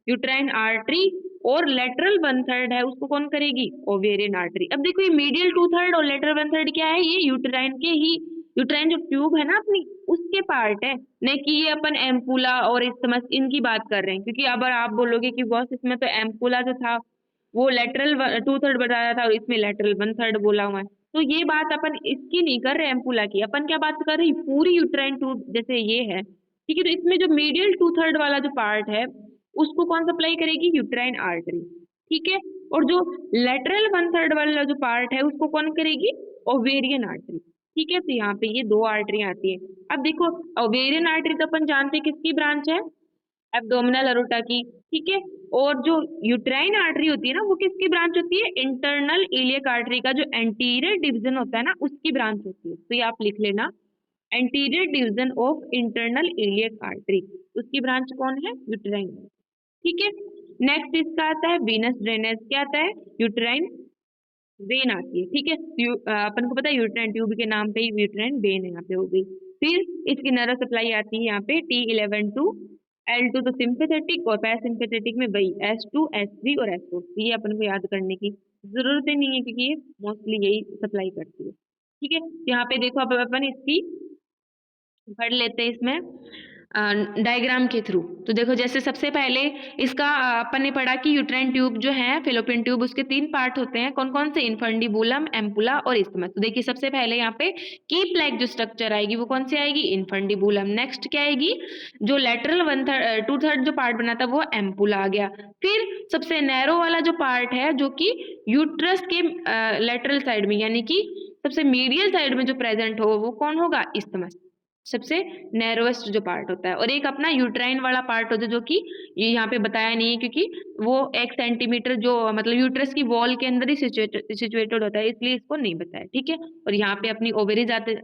यूट्राइन आर्टरी, और लेटरल वन थर्ड है उसको कौन करेगी, ओवेरियन आर्टरी। अब देखो ये मीडियल टू थर्ड और लेटरल वन थर्ड क्या है, ये यूट्राइन के ही, यूट्राइन जो ट्यूब है ना अपनी उसके पार्ट है, न कि ये अपन एम्पुला और इस्थमस इनकी बात कर रहे हैं। क्योंकि अब आप बोलोगे कि बॉस इसमें तो एम्पुला जो था वो लेटरल टू थर्ड बताया था और इसमें लेटरल वन थर्ड बोला हुआ है, तो ये बात अपन इसकी नहीं कर रहे एम्पुला की, अपन क्या बात कर रहे हैं पूरी यूट्राइन ट्यूब जैसे ये है, ठीक है। तो इसमें जो मीडियल टू थर्ड वाला जो पार्ट है उसको कौन सप्लाई करेगी, यूट्राइन आर्टरी, ठीक है। और जो लेटरल वन थर्ड वाला जो पार्ट है उसको कौन करेगी, ओवेरियन आर्टरी, ठीक है। तो यहाँ पे ये दो आर्टरी आती है। अब देखो ओवेरियन आर्टरी तो अपन जानते हैं किसकी ब्रांच है, एब्डोमिनल अरोटा की, ठीक है। और जो यूट्राइन आर्टरी होती है ना वो किसकी ब्रांच होती है, इंटरनल इलियक आर्टरी का जो एंटीरियर डिवीजन होता है ना उसकी ब्रांच होती है। तो ये आप लिख लेना, anterior division of internal iliac artery, उसकी ब्रांच कौन है, यूट्राइन, ठीक है। नेक्स्ट इसका आता है वीनस ड्रेनेज, क्या आता है, यूट्राइन वेन आती है, ठीक है। अपन को पता है यूट्राइन ट्यूब के नाम पे ही यूट्राइन वेन यहाँ पे हो गई। फिर इसकी नर्व सप्लाई आती है यहाँ पे T11 टू L2 तो सिंपेथेटिक, और पैरासिम्पेथेटिक में वही S2 S3 और S4। ये अपन को याद करने की जरूरत ही नहीं है क्योंकि ये मोस्टली यही सप्लाई करती है, ठीक है। यहाँ पे देखो अब अपन इसकी पढ़ लेते हैं इसमें डायग्राम के थ्रू। तो देखो जैसे सबसे पहले इसका अपन ने पढ़ा कि यूट्राइन ट्यूब जो है फेलोपियन ट्यूब उसके तीन पार्ट होते हैं, कौन कौन से, इनफंडिबुलम, एम्पुला और इस्थमस। तो देखिए सबसे पहले यहाँ पे की प्लेग जो स्ट्रक्चर आएगी वो कौन सी आएगी, इनफंडिबुलम। नेक्स्ट क्या आएगी, जो lateral one third two third जो पार्ट बना था वो एम्पुला आ गया। फिर सबसे नैरो वाला जो पार्ट है जो कि यूट्रस के लेटरल साइड में यानी कि सबसे मीडियल साइड में जो प्रेजेंट हो वो कौन होगा, इस्थमस, सबसे नैरोएस्ट जो पार्ट होता है। और एक अपना यूट्राइन वाला पार्ट होता है जो कि ये यहाँ पे बताया नहीं है क्योंकि वो 1 सेंटीमीटर जो मतलब यूट्रस की वॉल के अंदर ही सिचुएटेड होता है, इसलिए इसको नहीं बताया, ठीक है। और यहाँ पे अपनी ओवेरीज आते।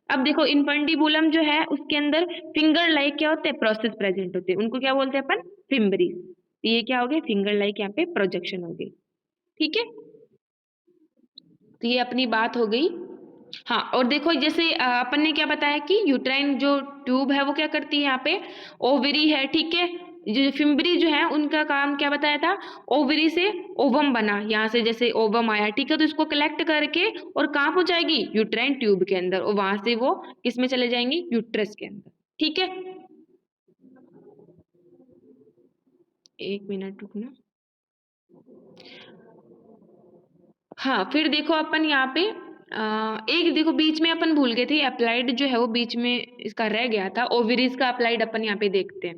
अब देखो इनफंडिबुलम जो है उसके अंदर फिंगर लाइक क्या होते हैं, प्रोसेस प्रेजेंट होते हैं, उनको क्या बोलते हैं अपन, फिम्बरीज। ये क्या हो गए, फिंगर लाइक यहाँ पे प्रोजेक्शन हो गई, ठीक है। तो ये अपनी बात हो गई। हाँ, और देखो जैसे अपन ने क्या बताया कि यूट्राइन जो ट्यूब है वो क्या करती है, यहाँ पे ओवरी है, ठीक है। जो फिम्बरी जो है उनका काम क्या बताया था, ओवरी से ओवम बना, यहाँ से जैसे ओवम आया, ठीक है। तो इसको कलेक्ट करके और कहाँ पहुंचाएगी, यूट्राइन ट्यूब के अंदर, और वहां से वो किस में चले जाएंगी, यूट्रस के अंदर, ठीक है। एक मिनट रुकना। हाँ, फिर देखो अपन यहाँ पे एक देखो बीच में अपन भूल गए थे, अप्लाइड जो है वो बीच में इसका रह गया था, ओवरीज का अप्लाइड अपन यहाँ पे देखते हैं,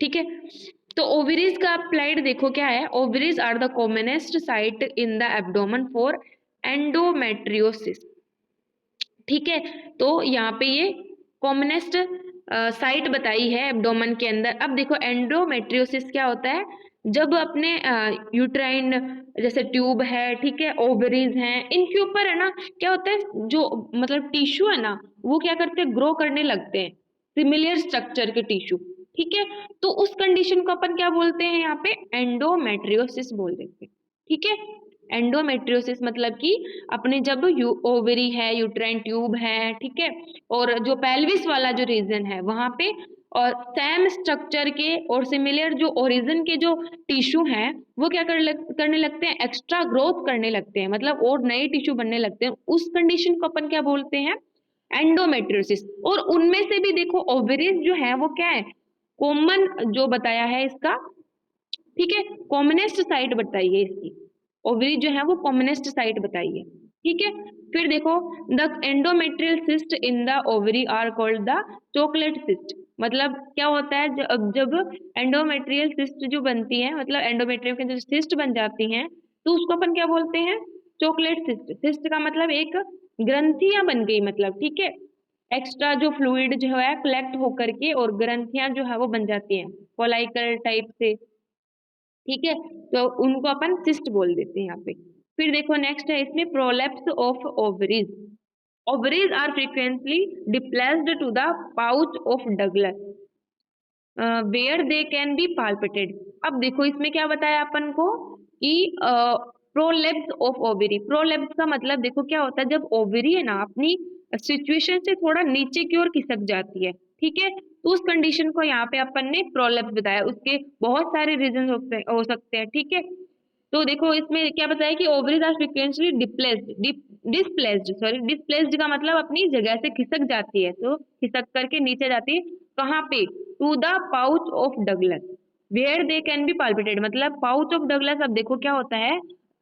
ठीक है। तो ओवरीज का अप्लाइड देखो क्या है, ovaries are the commonest site in the abdomen for endometriosis, ठीक है। तो यहाँ पे ये कॉमनेस्ट साइट बताई है एब्डोमेन के अंदर। अब देखो एंडोमेट्रियोसिस क्या होता है, जब अपने यूट्राइन जैसे ट्यूब है, ठीक है, ओवरीज हैं, इनके ऊपर है ना क्या होता है, जो मतलब टिश्यू है ना वो क्या करते हैं, ग्रो करने लगते हैं, सिमिलर स्ट्रक्चर के टिश्यू, ठीक है। तो उस कंडीशन को अपन क्या बोलते हैं, यहाँ पे एंडोमेट्रियोसिस बोल देते हैं, ठीक है। एंडोमेट्रियोसिस मतलब कि अपने जब ओवरी है, यूट्राइन ट्यूब है, ठीक है, और जो पेल्विस वाला जो रीजन है वहां पे और सेम स्ट्रक्चर के और सिमिलर जो ओरिजिन के जो टिश्यू हैं वो क्या करने लगते हैं, एक्स्ट्रा ग्रोथ करने लगते हैं, मतलब और नए टिश्यू बनने लगते हैं, उस कंडीशन को अपन क्या बोलते हैं, एंडोमेट्रियोसिस। और उनमें से भी देखो ओवरीज जो है वो क्या है, कॉमन जो बताया है इसका, ठीक है, कॉमनेस्ट साइट बताई है इसकी, ओवरी जो है वो कॉमनेस्ट साइट बताई है, ठीक है। फिर देखो the endometrial cyst in the ovary are called the chocolate cyst. मतलब क्या होता है, जब एंडोमेट्रियल सिस्ट जो बनती है, मतलब एंडोमेट्रियम के जो सिस्ट बन जाती हैं तो उसको अपन क्या बोलते हैं, चॉकलेट सिस्ट। सिस्ट का मतलब एक ग्रंथियां बन गई, मतलब ठीक है, एक्स्ट्रा जो फ्लूइड जो है कलेक्ट होकर के और ग्रंथियां जो है वो बन जाती हैं फॉलाइकल टाइप से, ठीक है। तो उनको अपन सिस्ट बोल देते हैं यहाँ पे। फिर देखो नेक्स्ट है इसमें prolapse of ovaries. Ovaries are frequently displaced to the pouch of Douglas where they can be palpated. अब देखो इसमें क्या बताया अपन को कि प्रोलेप्स ऑफ ओवरी, प्रोलेप्स का मतलब देखो क्या होता है, जब ओवरी है ना अपनी सिचुएशन से थोड़ा नीचे की ओर खिसक जाती है, ठीक है। तो उस कंडीशन को यहाँ पे अपन ने प्रोलेप्स बताया, उसके बहुत सारे रीजन हो सकते हैं, ठीक है। तो देखो इसमें क्या बताया कि ओवरीज आर फ्रीक्वेंटली डिस्प्लेस्ड का मतलब अपनी जगह से खिसक जाती है, तो खिसक करके नीचे जाती है कहाँ पे, to the pouch of Douglas where they can be palpated. मतलब पाउच ऑफ डगलस, अब देखो क्या होता है,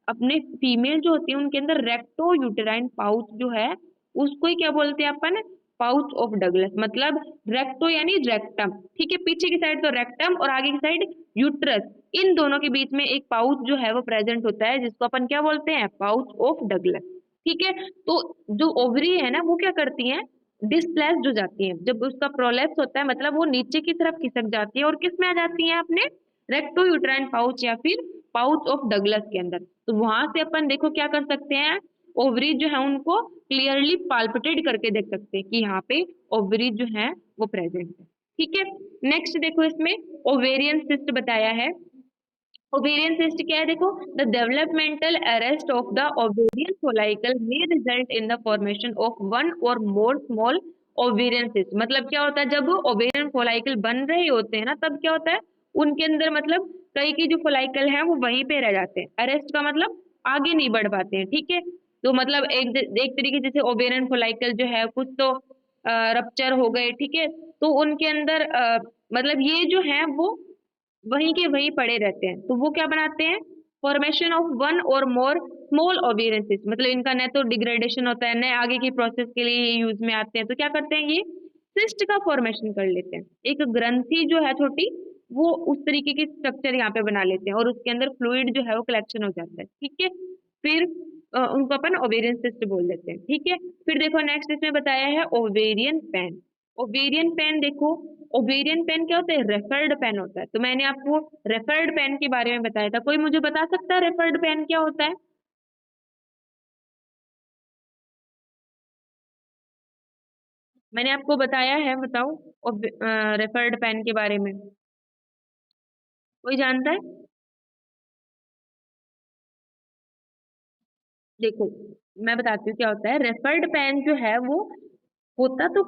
अपने फीमेल जो होती है उनके अंदर रेक्टो यूटेराइन पाउच जो है उसको ही क्या बोलते हैं अपन, पाउच ऑफ डगलस। मतलब रेक्टो यानी रेक्टम, ठीक है, पीछे की साइड तो रेक्टम और आगे की साइड यूट्रस, इन दोनों के बीच में एक पाउच जो है वो प्रेजेंट होता है जिसको अपन क्या बोलते हैं, पाउच ऑफ डगलस, ठीक है। तो जो ओवरी है ना वो क्या करती है, डिस्प्लेस्ड हो जाती है, जब उसका प्रोलेप्स होता है मतलब वो नीचे की तरफ खिसक जाती है और किस में आ जाती है, अपने रेक्टो यूट्राइन पाउच या फिर पाउच ऑफ डगलस के अंदर। तो वहां से अपन देखो क्या कर सकते हैं, ओवरीज जो है उनको क्लियरली पाल्पिटेट करके देख सकते हैं कि यहाँ पे ओवरीज जो है वो प्रेजेंट है, ठीक है। नेक्स्ट देखो इसमें ओवेरियन सिस्ट बताया है। ओवेरियन सिस्ट क्या है, देखो the developmental arrest of the ovarian follicle may result in the formation of one or more small ovarian cyst. मतलब क्या होता है, जब ओवेरियन फोलाइकल बन रहे होते हैं ना तब क्या होता है, उनके अंदर मतलब कई की जो फोलाइकल है वो वहीं पे रह जाते हैं, अरेस्ट का मतलब आगे नहीं बढ़ पाते हैं, ठीक है। तो मतलब एक तरीके जैसे ओवेरियन फोलाइकल जो है कुछ तो रप्चर हो गए, ठीक है, तो उनके अंदर मतलब ये जो है वो वहीं के वहीं पड़े रहते हैं, तो वो क्या बनाते हैं, formation of one or more small ovarian cyst. मतलब इनका न तो डिग्रेडेशन होता है न आगे की प्रोसेस के लिए यूज में आते हैं, तो क्या करते हैं ये सिस्ट का फॉर्मेशन कर लेते हैं, एक ग्रंथि जो है छोटी वो उस तरीके की स्ट्रक्चर यहाँ पे बना लेते हैं और उसके अंदर फ्लूइड जो है वो कलेक्शन हो जाता है, ठीक है। फिर उनको अपन ओवेरियन सिस्ट बोल देते हैं, ठीक है। फिर देखो नेक्स्ट इसमें बताया है ओवेरियन पेन। ओवेरियन पेन देखो, ओवेरियन पेन क्या होता है, रेफर्ड पेन होता है। तो मैंने आपको रेफर्ड पेन के बारे में बताया था, कोई मुझे बता सकता है रेफर्ड पेन क्या होता है? मैंने आपको बताया है, बताओ रेफर्ड पेन के बारे में, कोई जानता है? देखो मैं बताती हूँ क्या होता है, रेफर्ड पेन जो है वो होता तो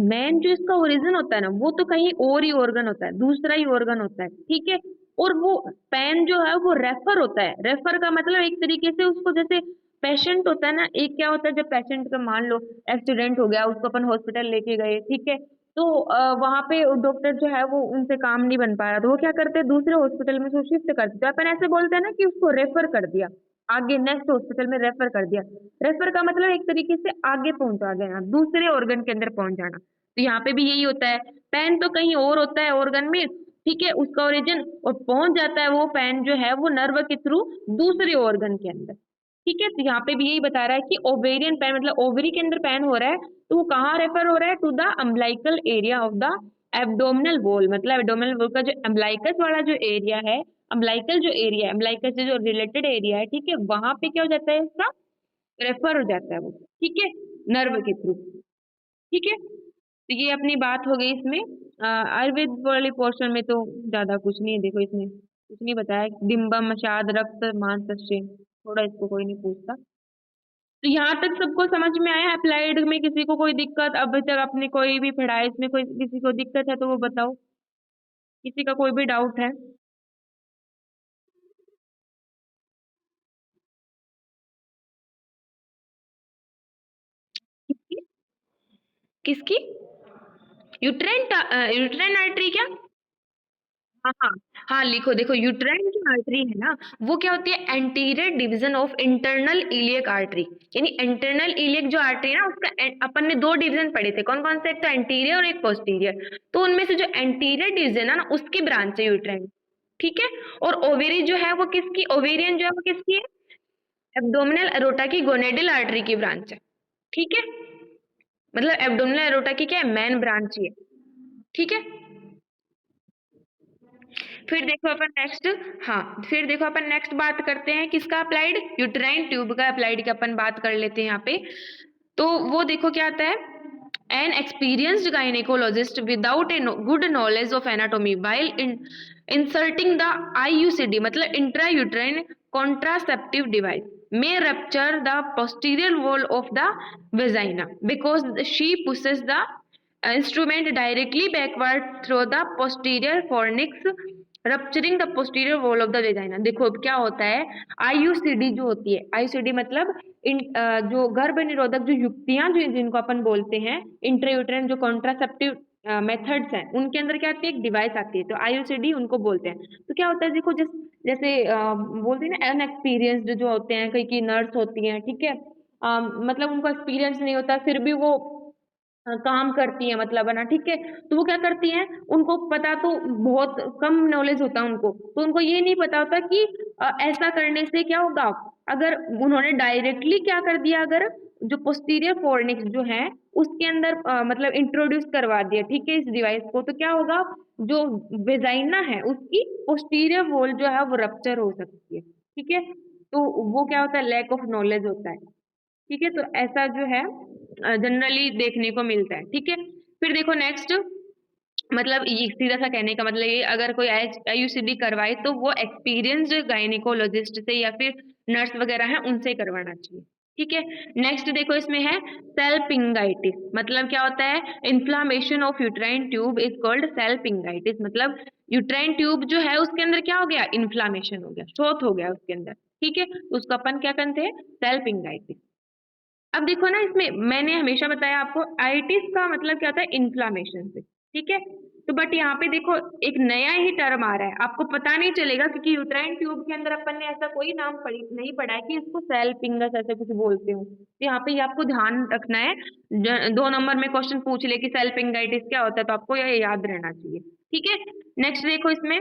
मेन जो इसका ओरिजिन होता है ना वो तो कहीं और ही ऑर्गन होता है, दूसरा ही ऑर्गन होता है, ठीक है। और वो पेन जो है वो रेफर होता है, रेफर का मतलब एक तरीके से उसको जैसे पेशेंट होता है ना, एक क्या होता है जब पेशेंट का मान लो एक्सीडेंट हो गया उसको अपन हॉस्पिटल लेके गए, ठीक है, तो वहां पे डॉक्टर जो है वो उनसे काम नहीं बन पाया तो वो क्या करते हैं दूसरे हॉस्पिटल में उसको शिफ्ट कर देते हैं, अपन ऐसे बोलते हैं ना कि उसको रेफर कर दिया, आगे नेक्स्ट हॉस्पिटल में रेफर कर दिया। रेफर का मतलब एक तरीके से आगे पहुंचा देना, दूसरे ऑर्गन के अंदर पहुंच जाना। तो यहाँ पे भी यही होता है, पेन तो कहीं और होता है ऑर्गन में, ठीक है, उसका ओरिजिन, और पहुंच जाता है वो पेन जो है वो नर्व के थ्रू दूसरे ऑर्गन के अंदर, ठीक है। तो यहाँ पे भी यही बता रहा है कि ओवेरियन पेन मतलब ओवरी के अंदर पेन हो रहा है तो वो कहाँ रेफर हो रहा है, to the umbilical area of the abdominal wall. मतलब एब्डोमिनल वॉल का जो अम्बलाइकस वाला जो एरिया है, अम्बलाइकल जो एरिया है, अम्बलाइकस से जो रिलेटेड एरिया है, ठीक है, वहां पे क्या हो जाता है इसका रेफर हो जाता है वो, ठीक है, नर्व के थ्रू, ठीक है। तो ये अपनी बात हो गई इसमें। आयुर्वेद वाले पोर्शन में तो ज्यादा कुछ नहीं है, देखो इसमें कुछ नहीं बताया, डिम्बम मशाद रक्त मांसपेशी, थोड़ा इसको कोई नहीं पूछता। तो यहाँ तक सबको समझ में आया, अप्लाइड में किसी को कोई दिक्कत अभी तक आपने कोई भी पढ़ा है इसमें, कोई किसी को दिक्कत है तो वो बताओ, किसी का कोई भी डाउट है? किसकी? किसकी? यूट्राइन, यूट्राइन आर्टरी क्या? हाँ हाँ हाँ, लिखो, देखो यूट्राइन जो आर्टरी है ना वो क्या होती है, anterior division of internal iliac artery. यानी इंटरनल इलियक जो आर्टरी है ना उसका अपन ने दो डिवीजन पढ़े थे, कौन कौन से, एक तो एंटीरियर और एक पोस्टीरियर, तो उनमें से जो एंटीरियर डिवीजन है ना उसकी ब्रांच है यूट्राइन, ठीक है। और ओवेरी जो है वो किसकी, ओवेरियन जो है वो किसकी है, एब्डोमिनल एरोटा की गोनेडल आर्टरी की ब्रांच है, ठीक है। मतलब एब्डोमिनल एरोटा की क्या है, मेन ब्रांच ही है, ठीक है। फिर देखो अपन नेक्स्ट, हाँ फिर देखो अपन नेक्स्ट बात करते हैं किसका अप्लाइड, यूट्राइन ट्यूब का अप्लाइड की अपन बात कर लेते हैं यहाँ पे। तो वो देखो क्या आता है, an experienced gynaecologist without a good knowledge of anatomy while inserting the IUCD मतलब intrauterine contraceptive device. may rupture the posterior wall of the vagina because she pushes the instrument directly backward through the posterior fornix, rupturing the posterior wall of the vagina। देखो अब क्या होता है, IUCD जो होती है, IUCD मतलब जो गर्भ निरोधक जो युक्तियां जो जिनको अपन बोलते हैं, इंट्रायूटेराइन जो कॉन्ट्रासेप्टिव मेथड्स हैं, उनके अंदर क्या आती है, एक डिवाइस आती है, तो आईयूसीडी उनको बोलते हैं। तो क्या होता है, देखो जैसे बोलते हैं ना, अनएक्सपीरियंस्ड जो होते हैं, कई की नर्स होती हैं, ठीक है, मतलब उनको एक्सपीरियंस नहीं होता, फिर भी वो काम करती है, मतलब है ना, ठीक है। तो वो क्या करती हैं, उनको पता तो बहुत कम नॉलेज होता है उनको, तो उनको ये नहीं पता होता कि ऐसा करने से क्या होगा। अगर उन्होंने डायरेक्टली क्या कर दिया, अगर जो पोस्टीरियर फोर्निक्स जो है उसके अंदर मतलब इंट्रोड्यूस करवा दिया, ठीक है, इस डिवाइस को, तो क्या होगा, जो वेजाइना है उसकी पोस्टीरियर वॉल जो है वो रप्चर हो सकती है, ठीक है। तो वो क्या होता है, लैक ऑफ नॉलेज होता है, ठीक है। तो ऐसा जो है जनरली देखने को मिलता है, ठीक है। फिर देखो नेक्स्ट, मतलब ये सीधा सा कहने का मतलब ये, अगर कोई आईयूसीडी करवाए तो वो एक्सपीरियंस्ड गायनिकोलॉजिस्ट से या फिर नर्स वगैरह है उनसे करवाना चाहिए, ठीक है। नेक्स्ट देखो इसमें है सेल्पिंगाइटिस, मतलब क्या होता है, inflammation of uterine tube is called salpingitis, मतलब यूट्राइन ट्यूब जो है उसके अंदर क्या हो गया, इन्फ्लामेशन हो गया, शोथ हो गया उसके अंदर, ठीक है, तो उसको अपन क्या कहते हैं, सेल्पिंगाइटिस। अब देखो ना, इसमें मैंने हमेशा बताया आपको, आइटिस का मतलब क्या होता है, इन्फ्लामेशन से, ठीक है। तो बट यहाँ पे देखो एक नया ही टर्म आ रहा है, आपको पता नहीं चलेगा क्योंकि यूट्राइन ट्यूब के अंदर अपन ने ऐसा कोई नाम नहीं पढ़ा है कि इसको सेल्पिंगस ऐसे कुछ बोलते हो, तो यहाँ पे ये आपको ध्यान रखना है। 2 नंबर में क्वेश्चन पूछ ले कि सेल्पिंगाइटिस क्या होता है, तो आपको ये याद रहना चाहिए, ठीक है। नेक्स्ट देखो इसमें,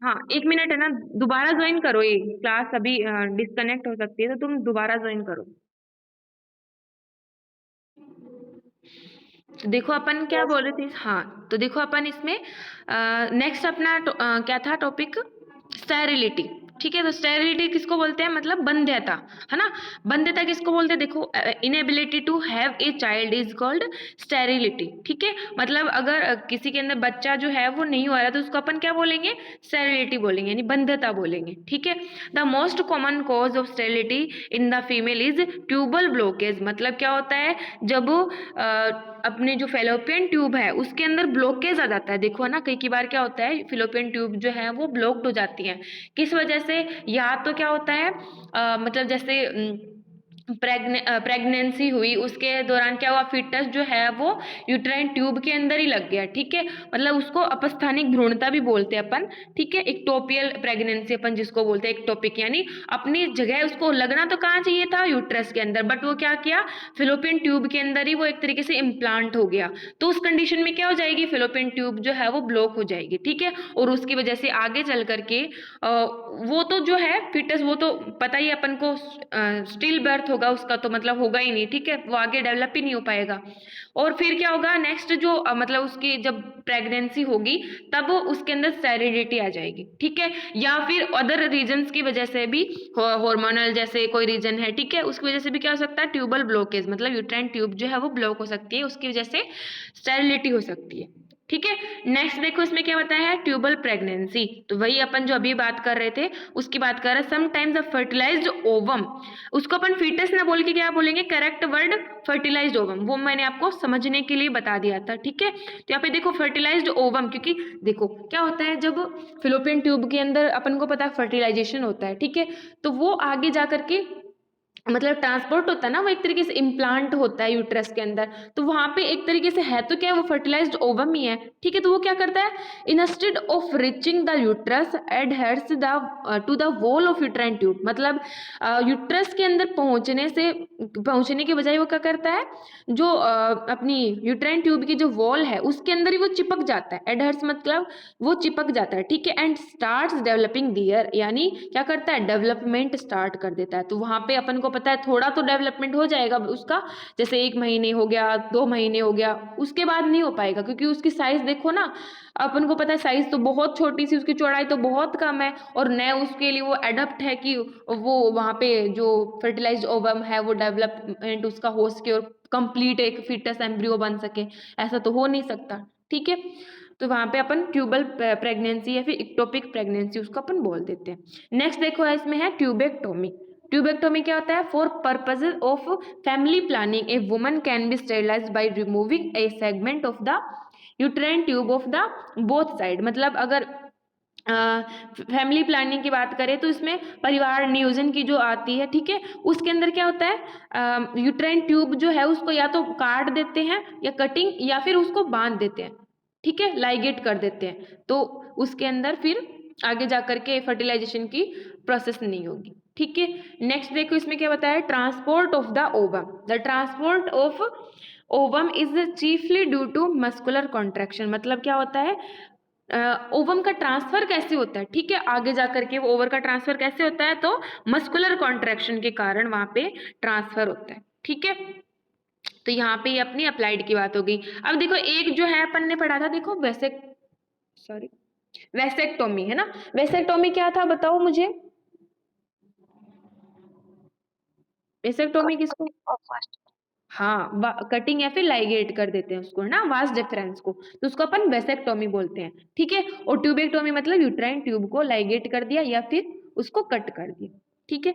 हाँ 1 मिनट है ना, दोबारा ज्वाइन करो, ये क्लास अभी डिस्कनेक्ट हो सकती है, तो तुम दोबारा ज्वाइन करो। तो देखो अपन क्या बोल रहे थे, हाँ, तो देखो अपन इसमें नेक्स्ट अपना क्या था टॉपिक, स्टेरिलिटी, ठीक है। तो स्टेरिलिटी किसको बोलते हैं, मतलब बंध्यता, है ना। बंध्यता किसको बोलते हैं, देखो inability to have a child is called sterility, ठीक है। मतलब अगर किसी के अंदर बच्चा जो है वो नहीं हो रहा, तो उसको अपन क्या बोलेंगे, स्टेरिलिटी बोलेंगे, यानी बंध्यता बोलेंगे, ठीक है। The most common cause of sterility in the female is tubal blockage, मतलब क्या होता है, जब अपने जो फेलोपियन ट्यूब है उसके अंदर ब्लॉकेज आ जाता है, देखो ना, कई बार क्या होता है, फेलोपियन ट्यूब जो है वो ब्लॉक्ड हो जाती है, किस वजह से, या तो क्या होता है मतलब जैसे प्रेगनेंसी हुई, उसके दौरान क्या हुआ, फीटस जो है वो यूट्राइन ट्यूब के अंदर ही लग गया, ठीक है, मतलब उसको अपस्थानिक भ्रूणता भी बोलते हैं अपन, ठीक है। इक्टोपियल प्रेगनेंसी अपन जिसको बोलते हैं, इक्टोपिक, यानी अपनी जगह उसको लगना तो कहाँ चाहिए था, यूट्रस के अंदर, बट वो क्या किया, फिलोपियन ट्यूब के अंदर ही वो एक तरीके से इम्प्लांट हो गया, तो उस कंडीशन में क्या हो जाएगी, फिलोपियन ट्यूब जो है वो ब्लॉक हो जाएगी, ठीक है। और उसकी वजह से आगे चल करके वो तो जो है फिटस, वो तो पता ही अपन को स्टिल बर्थ होगा उसका, तो मतलब होगा ही नहीं, ठीक है, वो आगे डेवलप ही नहीं हो पाएगा। और फिर क्या होगा नेक्स्ट, जो मतलब उसकी जब प्रेगनेंसी होगी तब उसके अंदर स्टेरिलिटी आ जाएगी, ठीक है। या फिर अदर रीजंस की वजह से भी, हार्मोनल जैसे कोई रीजन है, ठीक है, उसकी वजह से भी क्या हो सकता है, ट्यूबल ब्लॉकेज, मतलब यूट्राइन ट्यूब जो है वो ब्लॉक हो सकती है, उसकी वजह से स्टेरिलिटी हो सकती है, ठीक है। नेक्स्ट देखो इसमें क्या बताया है, ट्यूबल प्रेगनेंसी, तो वही अपन जो अभी बात कर रहे थे उसकी बात कर रहे हैं। समटाइम्स अ फर्टिलाइज्ड ओवम, उसको अपन फीटस ना बोल के क्या बोलेंगे, करेक्ट वर्ड फर्टिलाइज्ड ओवम, वो मैंने आपको समझने के लिए बता दिया था, ठीक है। तो यहाँ पे देखो फर्टिलाइज्ड ओवम, क्योंकि देखो क्या होता है, जब फिलोपियन ट्यूब के अंदर अपन को पता है फर्टिलाइजेशन होता है, ठीक है, तो वो आगे जा करके मतलब ट्रांसपोर्ट होता है ना, वो एक तरीके से इम्प्लांट होता है यूट्रस के अंदर, तो वहां पे एक तरीके से है तो क्या है, वो फर्टिलाइज्ड ओवम ही है, ठीक है। तो वो क्या करता है, instead of reaching the uterus adheres the to the wall of uterine tube, मतलब यूट्रस के अंदर पहुंचने के बजाय वो क्या करता है, जो अपनी यूट्राइन ट्यूब की जो वॉल है उसके अंदर ही वो चिपक जाता है, एडहर्स मतलब वो चिपक जाता है, ठीक है। एंड स्टार्ट्स डेवलपिंग दियर, यानी क्या करता है, डेवलपमेंट स्टार्ट कर देता है, तो वहां पे अपन को पता है थोड़ा तो डेवलपमेंट हो जाएगा उसका, जैसे 1 महीने हो गया, 2 महीने हो गया, उसके बाद नहीं हो पाएगा, क्योंकि उसकी साइज देखो ना, अपन को पता है साइज तो बहुत छोटी सी, उसकी चौड़ाई तो बहुत कम है, और न उसके लिए वो एडप्ट है कि वो वहां पे जो फर्टिलाइज्ड ओवम है वो डेवलपमेंट उसका हो सके और कंप्लीट एक फिटस एम्ब्रियो बन सके, ऐसा तो हो नहीं सकता, ठीक है। तो वहां पे अपन ट्यूबल प्रेगनेंसी या फिर इक्टोपिक प्रेगनेंसी उसको अपन बोल देते हैं। नेक्स्ट देखो इसमें है ट्यूबेक्टोमी, ट्यूबेक्टोमी क्या होता है? For purposes of family planning a woman can be sterilised by removing A segment of the uterine tube of the both side. मतलब अगर फैमिली प्लानिंग की बात करें तो इसमें परिवार नियोजन की जो आती है, ठीक है, उसके अंदर क्या होता है, यूट्राइन ट्यूब जो है उसको या तो काट देते हैं या कटिंग या फिर उसको बांध देते हैं, ठीक है, लाइगेट कर देते हैं, तो उसके अंदर फिर आगे जा करके फर्टिलाइजेशन की प्रोसेस नहीं होगी, ठीक है। नेक्स्ट देखो इसमें क्या बताया, transport of the ovum. The transport of ovum is chiefly due to muscular contraction. मतलब क्या होता है, ओवम का ट्रांसफर कैसे होता है, ठीक है, आगे जा करके वो ओवर का ट्रांसफर कैसे होता है, तो मस्कुलर कॉन्ट्रैक्शन के कारण वहां पे ट्रांसफर होता है, ठीक है। तो यहाँ पे ये अपनी अप्लाइड की बात हो गई। अब देखो एक जो है अपन ने पढ़ा था, देखो वेसेक्टोमी है ना। वेसेक्टोमी क्या था बताओ मुझे, वेसेक्टोमी किसको? हाँ, कटिंग या फिर लाइगेट कर देते हैं उसको, है ना, वास्ट डिफरेंस को, तो उसको अपन वेसेक्टोमी बोलते हैं, ठीक है। और ट्यूबेक्टोमी मतलब यूट्राइन ट्यूब को लाइगेट कर दिया या फिर उसको कट कर दिया, ठीक है।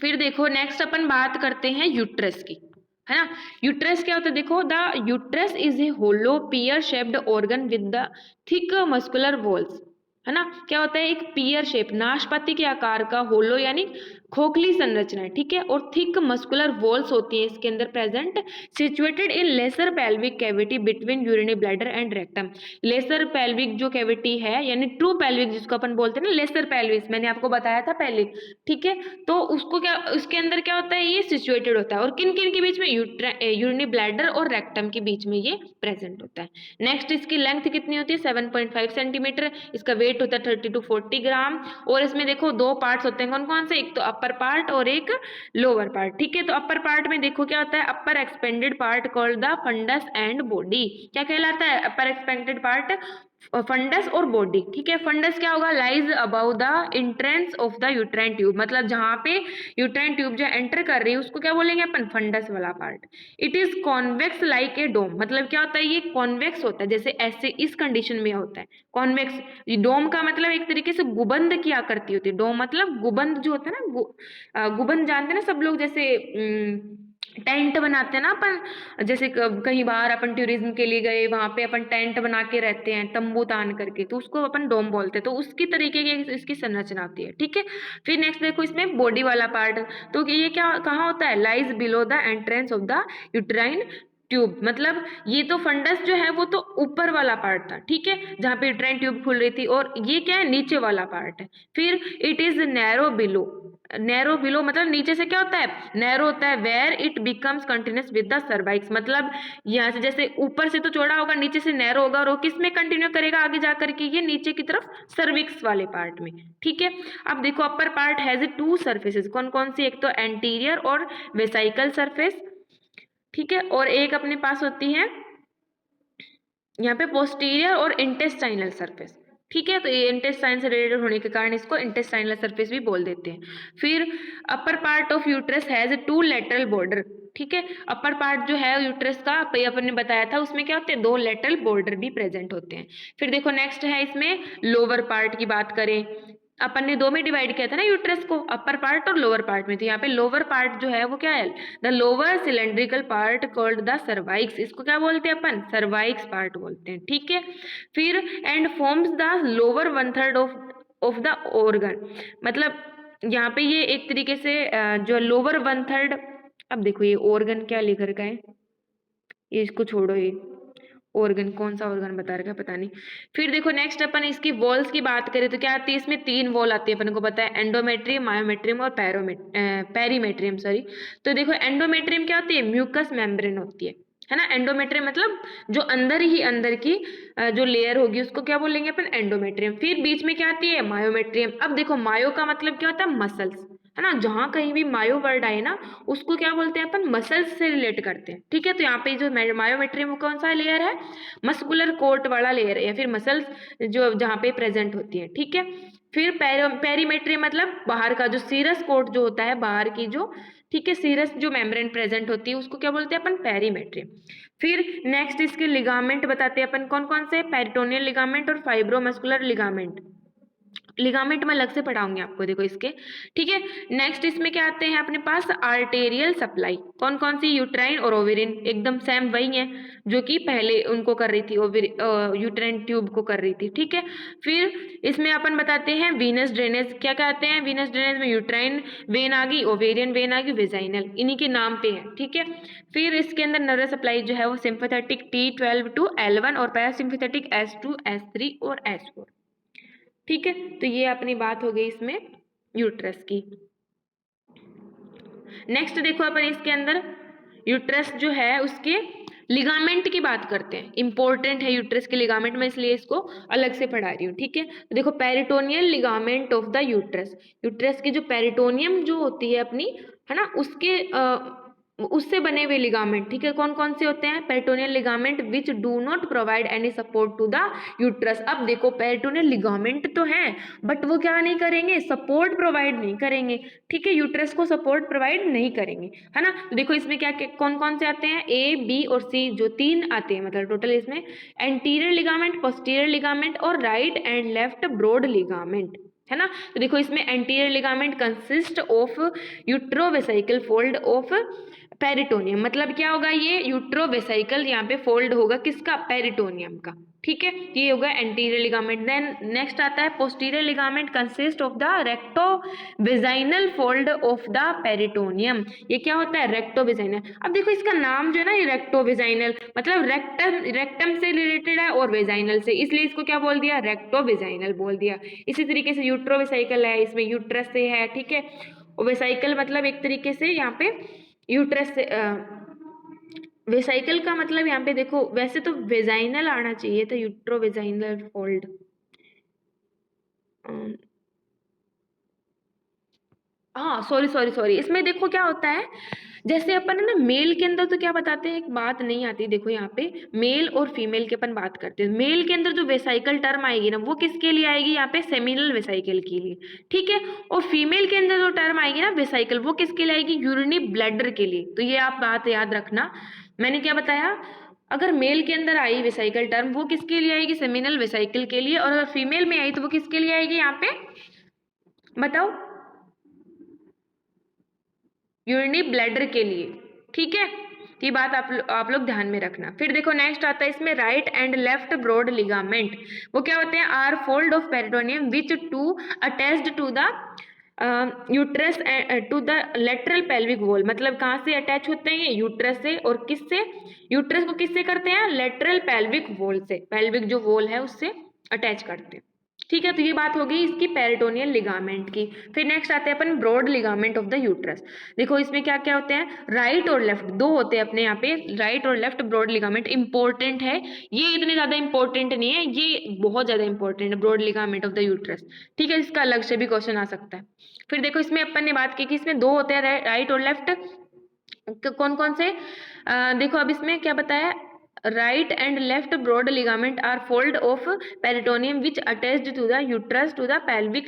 फिर देखो नेक्स्ट अपन बात करते हैं यूट्रस की, है ना। यूट्रस क्या होता है, देखो the uterus is a hollow pear shaped organ with the thick muscular walls, है ना। क्या होता है, एक पियर शेप, नाशपाती के आकार का होलो यानी खोखली संरचना है, ठीक है, और थिक मस्कुलर वॉल्स होती है इसके अंदर present, situated in lesser pelvic cavity between urinary bladder and rectum. Lesser pelvic जो कैविटी है यानी ट्रू पेल्विक जिसको अपन बोलते हैं ना, लेसर पेल्विस मैंने आपको बताया था पहले, ठीक है। तो उसको क्या, उसके अंदर क्या होता है, ये सिचुएटेड होता है, और किन किन के बीच में, यूरिनरी ब्लैडर और रेक्टम के बीच में ये प्रेजेंट होता है। नेक्स्ट इसकी लेंथ कितनी होती है, 7.5 सेंटीमीटर, इसका वेट होता है 30 to 40 ग्राम, और इसमें देखो दो पार्ट्स होते हैं, कौन कौन से, एक तो अपर पार्ट और एक लोअर पार्ट, ठीक है। तो अपर पार्ट में देखो क्या होता है, upper expanded part called the fundus and body. क्या कहलाता है अपर एक्सपेंडेड पार्ट, फंडस और बॉडी, ठीक है। फंडस क्या होगा, lies above the entrance of the uterine tube, मतलब जहां पे यूट्राइन ट्यूब जो एंटर कर रही है उसको क्या बोलेंगे अपन, फंडस वाला part. It is convex like a dome, मतलब क्या होता है, ये कॉन्वेक्स होता है, जैसे ऐसे इस कंडीशन में होता है कॉन्वेक्स। डोम का मतलब एक तरीके से गुबंद की आकृति होती है, डोम मतलब गुबंद जो होता है ना, गुबंद जानते हैं ना सब लोग, जैसे टेंट बनाते हैं ना अपन, जैसे कहीं बाहर अपन टूरिज्म के लिए गए, वहां पे अपन टेंट बना के रहते हैं तंबू तान करके, तो उसको अपन डोम बोलते हैं, तो उसकी तरीके की इसकी संरचना होती है, ठीक है। फिर नेक्स्ट देखो इसमें बॉडी वाला पार्ट, तो ये क्या कहाँ होता है, lies below the entrance of the uterine tube, मतलब ये तो फंडस जो है वो तो ऊपर वाला पार्ट था, ठीक है, जहाँ पे यूट्राइन ट्यूब खुल रही थी, और ये क्या है, नीचे वाला पार्ट है। फिर it is narrow below, narrow below मतलब नीचे से क्या होता है, नैरो होता है, where it becomes continuous with the cervix, मतलब यहाँ से जैसे ऊपर से तो चौड़ा होगा, नीचे से नैरो होगा, और वो किस में कंटिन्यू करेगा आगे जाकर के, ये नीचे की तरफ सर्विक्स वाले पार्ट में, ठीक है। अब देखो upper part has two surfaces, कौन कौन सी, एक तो एंटीरियर और वेसाइकल सरफेस, ठीक है, और एक अपने पास होती है यहाँ पे पोस्टीरियर और इंटेस्टाइनल सरफेस, ठीक है। तो ये इंटेस्टाइन से रिलेटेड होने के कारण इसको इंटेस्टाइनल सरफेस भी बोल देते हैं। फिर upper part of uterus has two lateral border, ठीक है, अपर पार्ट जो है यूट्रस का अपन ने बताया था उसमें क्या होते हैं, दो लेटरल बॉर्डर भी प्रेजेंट होते हैं। फिर देखो नेक्स्ट है इसमें लोअर पार्ट की बात करें, अपन ने दो में डिवाइड किया था ना यूट्रस को, अपर पार्ट और लोअर पार्ट में, तो यहाँ पे लोअर पार्ट जो है वो क्या है, the lower cylindrical part called the cervix, इसको क्या बोलते हैं अपन, सर्वाइक्स पार्ट बोलते हैं, ठीक है। फिर and forms the lower 1/3 of the organ, मतलब यहाँ पे ये एक तरीके से जो लोअर 1/3, अब देखो ये ऑर्गन क्या लिख रखा है, ये इसको छोड़ो, ये ऑर्गन कौन सा ऑर्गन बता रखा है पता नहीं। फिर देखो नेक्स्ट अपन इसकी वॉल्स की बात करें तो क्या आती है, इसमें 3 वॉल आती है, अपन को पता है, एंडोमेट्रियम, मायोमेट्रियम और पेरीमेट्रियम, सॉरी। तो देखो एंडोमेट्रियम क्या होती है, म्यूकस मेम्ब्रेन होती है ना। एंडोमेट्रियम मतलब जो अंदर ही अंदर की जो लेयर होगी उसको क्या बोलेंगे अपन, एंडोमेट्रियम। फिर बीच में क्या आती है, मायोमेट्रियम। अब देखो मायो का मतलब क्या होता है, मसल्स, है ना, जहां कहीं भी मायो वर्ड आए ना उसको क्या बोलते हैं अपन, मसल्स से रिलेट करते हैं, ठीक है। तो यहाँ पे जो मायोमेट्रियम कौन सा लेयर है, मस्कुलर कोट वाला लेयर है, या फिर मसल्स जो जहाँ पे प्रेजेंट होती है, ठीक है। फिर पेरीमेट्रियम मतलब बाहर का जो सीरस कोट जो होता है, बाहर की जो, ठीक है, सीरस जो मेम्ब्रेन प्रेजेंट होती है उसको क्या बोलते हैं अपन, पेरीमेट्रियम। फिर नेक्स्ट इसके लिगामेंट बताते हैं अपन कौन कौन से, पेरिटोनियल लिगामेंट और फाइब्रोमस्कुलर लिगामेंट। लिगामेंट में अलग से पढ़ाऊंगी आपको, देखो इसके, ठीक है। नेक्स्ट इसमें क्या आते हैं अपने पास, आर्टेरियल सप्लाई। कौन कौन सी, यूट्राइन और ओवेरियन, एकदम सेम वही है जो कि पहले उनको कर रही थी, यूट्राइन ट्यूब को कर रही थी, ठीक है। फिर इसमें अपन बताते हैं वीनस ड्रेनेज। क्या क्या आते हैं वीनस ड्रेनेज में, यूट्राइन वेन आ गई, ओवेरियन वेन आ गई, वेजाइनल, इन्हीं के नाम पे है, ठीक है। फिर इसके अंदर नर्वस सप्लाई जो है वो सिंपैथेटिक T12 टू L1 और पैरासिम्पैथेटिक S2 S3 और S4, ठीक है। तो ये अपनी बात हो गई इसमें यूट्रस की। नेक्स्ट देखो अपन इसके अंदर यूट्रस जो है उसके लिगामेंट की बात करते हैं, इंपॉर्टेंट है यूट्रस के लिगामेंट में, इसलिए इसको अलग से पढ़ा रही हूँ, ठीक है। तो देखो peritoneal ligament of the uterus, uterus की जो पेरिटोनियम जो होती है अपनी, है ना, उसके उससे बने हुए लिगामेंट, ठीक है। कौन कौन से होते हैं, peritoneal ligament which do not provide any support to the uterus. अब देखो पेरिटोनियल लिगामेंट तो है बट वो क्या नहीं करेंगे, सपोर्ट प्रोवाइड नहीं करेंगे, ठीक है, यूट्रस को सपोर्ट प्रोवाइड नहीं करेंगे, है ना। तो देखो इसमें क्या कौन कौन से आते हैं, ए बी और सी, जो 3 आते हैं, मतलब टोटल इसमें एंटीरियर लिगामेंट, पोस्टीरियर लिगामेंट और right and left broad ligament, है ना। तो देखो इसमें anterior ligament consist of uterovesical fold of peritoneum, मतलब क्या होगा, ये यूट्रोवेसिकल यहाँ पे फोल्ड होगा किसका, पेरिटोनियम का, ठीक है। ये होगा एंटीरियर लिगामेंट। देन नेक्स्ट आता है posterior ligament consist of the rectovaginal fold of the peritoneum. ये क्या होता है, रेक्टोवेजाइनल। अब देखो इसका नाम जो है ना, ये रेक्टोवेजाइनल, मतलब रेक्टम से रिलेटेड है और वेजाइनल से, इसलिए इसको क्या बोल दिया, रेक्टोवेजाइनल बोल दिया। इसी तरीके से यूट्रोवेसिकल है, इसमें यूट्रस से है, ठीक है। और वेसाइकल मतलब एक तरीके से यहाँ पे यूट्रस से, वेसाइकल का मतलब यहाँ पे देखो, वैसे तो वेजाइनल आना चाहिए था, यूट्रोवेजाइनल फोल्ड, हाँ सॉरी सॉरी सॉरी, इसमें देखो क्या होता है, जैसे अपन है ना मेल के अंदर तो क्या बताते हैं, एक बात नहीं आती, देखो यहाँ पे मेल और फीमेल की अपन बात करते हैं। मेल के अंदर जो वेसाइकल टर्म आएगी ना, वो किसके लिए आएगी, यहाँ पे सेमिनल वेसाइकल के लिए, ठीक है। और फीमेल के अंदर जो टर्म आएगी ना वेसाइकल, वो किसके लिए आएगी, यूरिनी ब्लैडर के लिए। तो ये आप बात याद रखना, मैंने क्या बताया, अगर मेल के अंदर आई वेसाइकल टर्म, वो किसके लिए आएगी, सेमिनल वेसाइकल के लिए, और अगर फीमेल में आई तो वो किसके लिए आएगी, यहाँ पे बताओ, यूरिनी ब्लैडर के लिए, ठीक है। ये बात आप लोग ध्यान में रखना। फिर देखो नेक्स्ट आता है इसमें right and left broad ligament. वो क्या होते हैं, are fold of peritoneum which to attached to the uterus to the lateral pelvic wall. मतलब कहाँ से अटैच होते हैं, यूट्रस से, और किससे, यूट्रस को किससे करते हैं, लेटरल पेल्विक वॉल से, पेल्विक जो वॉल है उससे अटैच करते हैं, ठीक है। तो ये बात हो गई इसकी पेरिटोनियल लिगामेंट की। फिर नेक्स्ट आते हैं अपन broad ligament of the uterus. देखो इसमें क्या क्या होते हैं, राइट और लेफ्ट दो होते हैं अपने यहाँ पे, राइट और लेफ्ट ब्रॉड लिगामेंट इंपॉर्टेंट है। ये इतने ज्यादा इंपॉर्टेंट नहीं है, ये बहुत ज्यादा इंपॉर्टेंट है broad ligament of the uterus, ठीक है। इसका अलग से भी क्वेश्चन आ सकता है। फिर देखो इसमें अपन ने बात की कि इसमें 2 होते हैं, राइट और लेफ्ट, कौन कौन से, देखो अब इसमें क्या बताया, right and left broad ligament are fold of peritoneum which attached to the uterus to the pelvic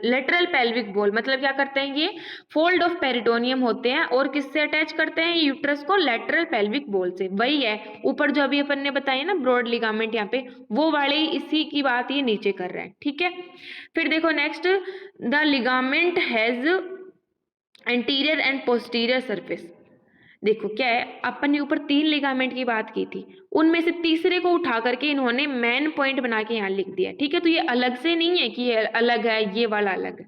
lateral pelvic wall। मतलब क्या करते हैं, ये fold of peritoneum होते हैं और किससे अटैच करते हैं, यूट्रस को lateral pelvic wall से। वही है ऊपर जो अभी अपन ने बताया ना ब्रॉड लिगामेंट, यहाँ पे वो वाले इसी की बात ये नीचे कर रहे हैं, ठीक है। फिर देखो next, the ligament has anterior and posterior surface. देखो क्या है, अपन ने ऊपर 3 लिगामेंट की बात की थी, उनमें से तीसरे को उठा करके इन्होंने मेन पॉइंट बना के यहाँ लिख दिया, ठीक है। तो ये अलग से नहीं है कि ये अलग है, ये वाला अलग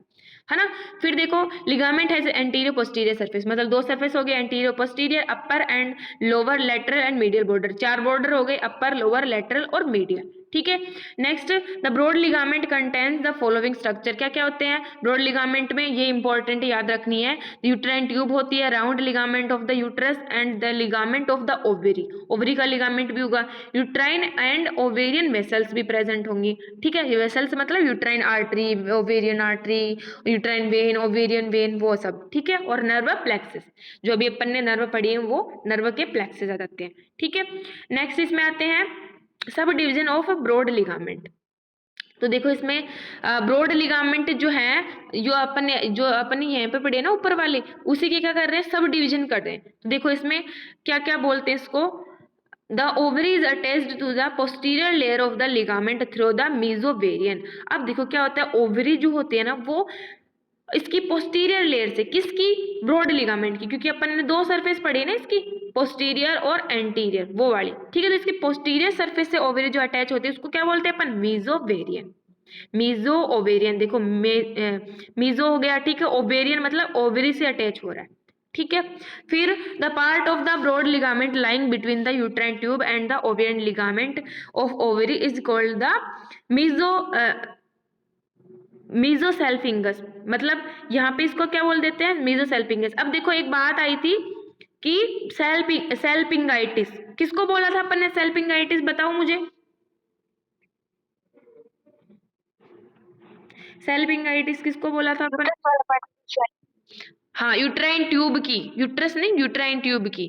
है ना। फिर देखो ligament has anterior posterior surface, मतलब 2 सरफेस हो गए, anterior posterior, upper and lower, lateral and medial border, 4 border हो गए, अपर लोअर लेटरल और मीडियल, ठीक है। Next, the broad ligament contains the following structure. क्या क्या होते हैं ब्रॉड लिगामेंट में, ये इंपॉर्टेंट याद रखनी है। यूट्राइन ट्यूब होती है, round ligament of the uterus and the ligament of the ovary, ovary का लिगामेंट भी होगा। यूट्राइन एंड ओवेरियन वेसल्स भी प्रेजेंट होंगी, ठीक है। वेसल्स मतलब uterine artery, ovarian artery, uterine when, ovarian when, वो सब, ठीक है। और नर्व प्लेक्सिस, जो अभी अपन ने नर्व पढ़ी है वो नर्व के प्लेक्सिस आ जाते हैं, ठीक है। नेक्स्ट इसमें आते हैं sub division of broad ligament. तो देखो इसमें ब्रॉड लिगामेंट जो है, जो अपन यहाँ पे पढ़े ना ऊपर वाले, उसी के क्या कर रहे हैं, सब डिवीजन कर रहे हैं। तो देखो इसमें क्या क्या बोलते हैं इसको, the ovary is attached to the posterior layer of the ligament through the mesovarium. अब देखो क्या होता है, ओवरी जो होती है ना वो इसकी पोस्टीरियर लेयर से, किसकी, ब्रॉड लिगामेंट की, क्योंकि अपन ने दो सरफेस पढ़ी ना इसकी, पोस्टीरियर और एंटीरियर, वो वाली, ठीक है। तो इसकी पोस्टीरियर सरफेस से ओवरी जो अटैच होती है उसको क्या बोलते हैं अपन, मीजोवेरियन। मीजो ओवेरियन, देखो मीजो हो गया, ठीक है, ओवेरियन मतलब ओवरी से अटैच हो रहा है, ठीक है। फिर the part of the broad ligament lying between the uterine tube and the ovarian ligament of ovary is called the meso mesosalpinx. मतलब यहाँ पे इसको क्या बोल देते हैं, मीजोसेल्फिंगस। अब देखो एक बात आई थी कि सेल्पिंगाइटिस, किसको बोला था अपन ने सेल्पिंगाइटिस, बताओ मुझे। सेल्पिंगाइटिस किसको बोला था अपन, हाँ यूट्राइन ट्यूब की, यूट्रस नहीं, यूट्राइन ट्यूब की,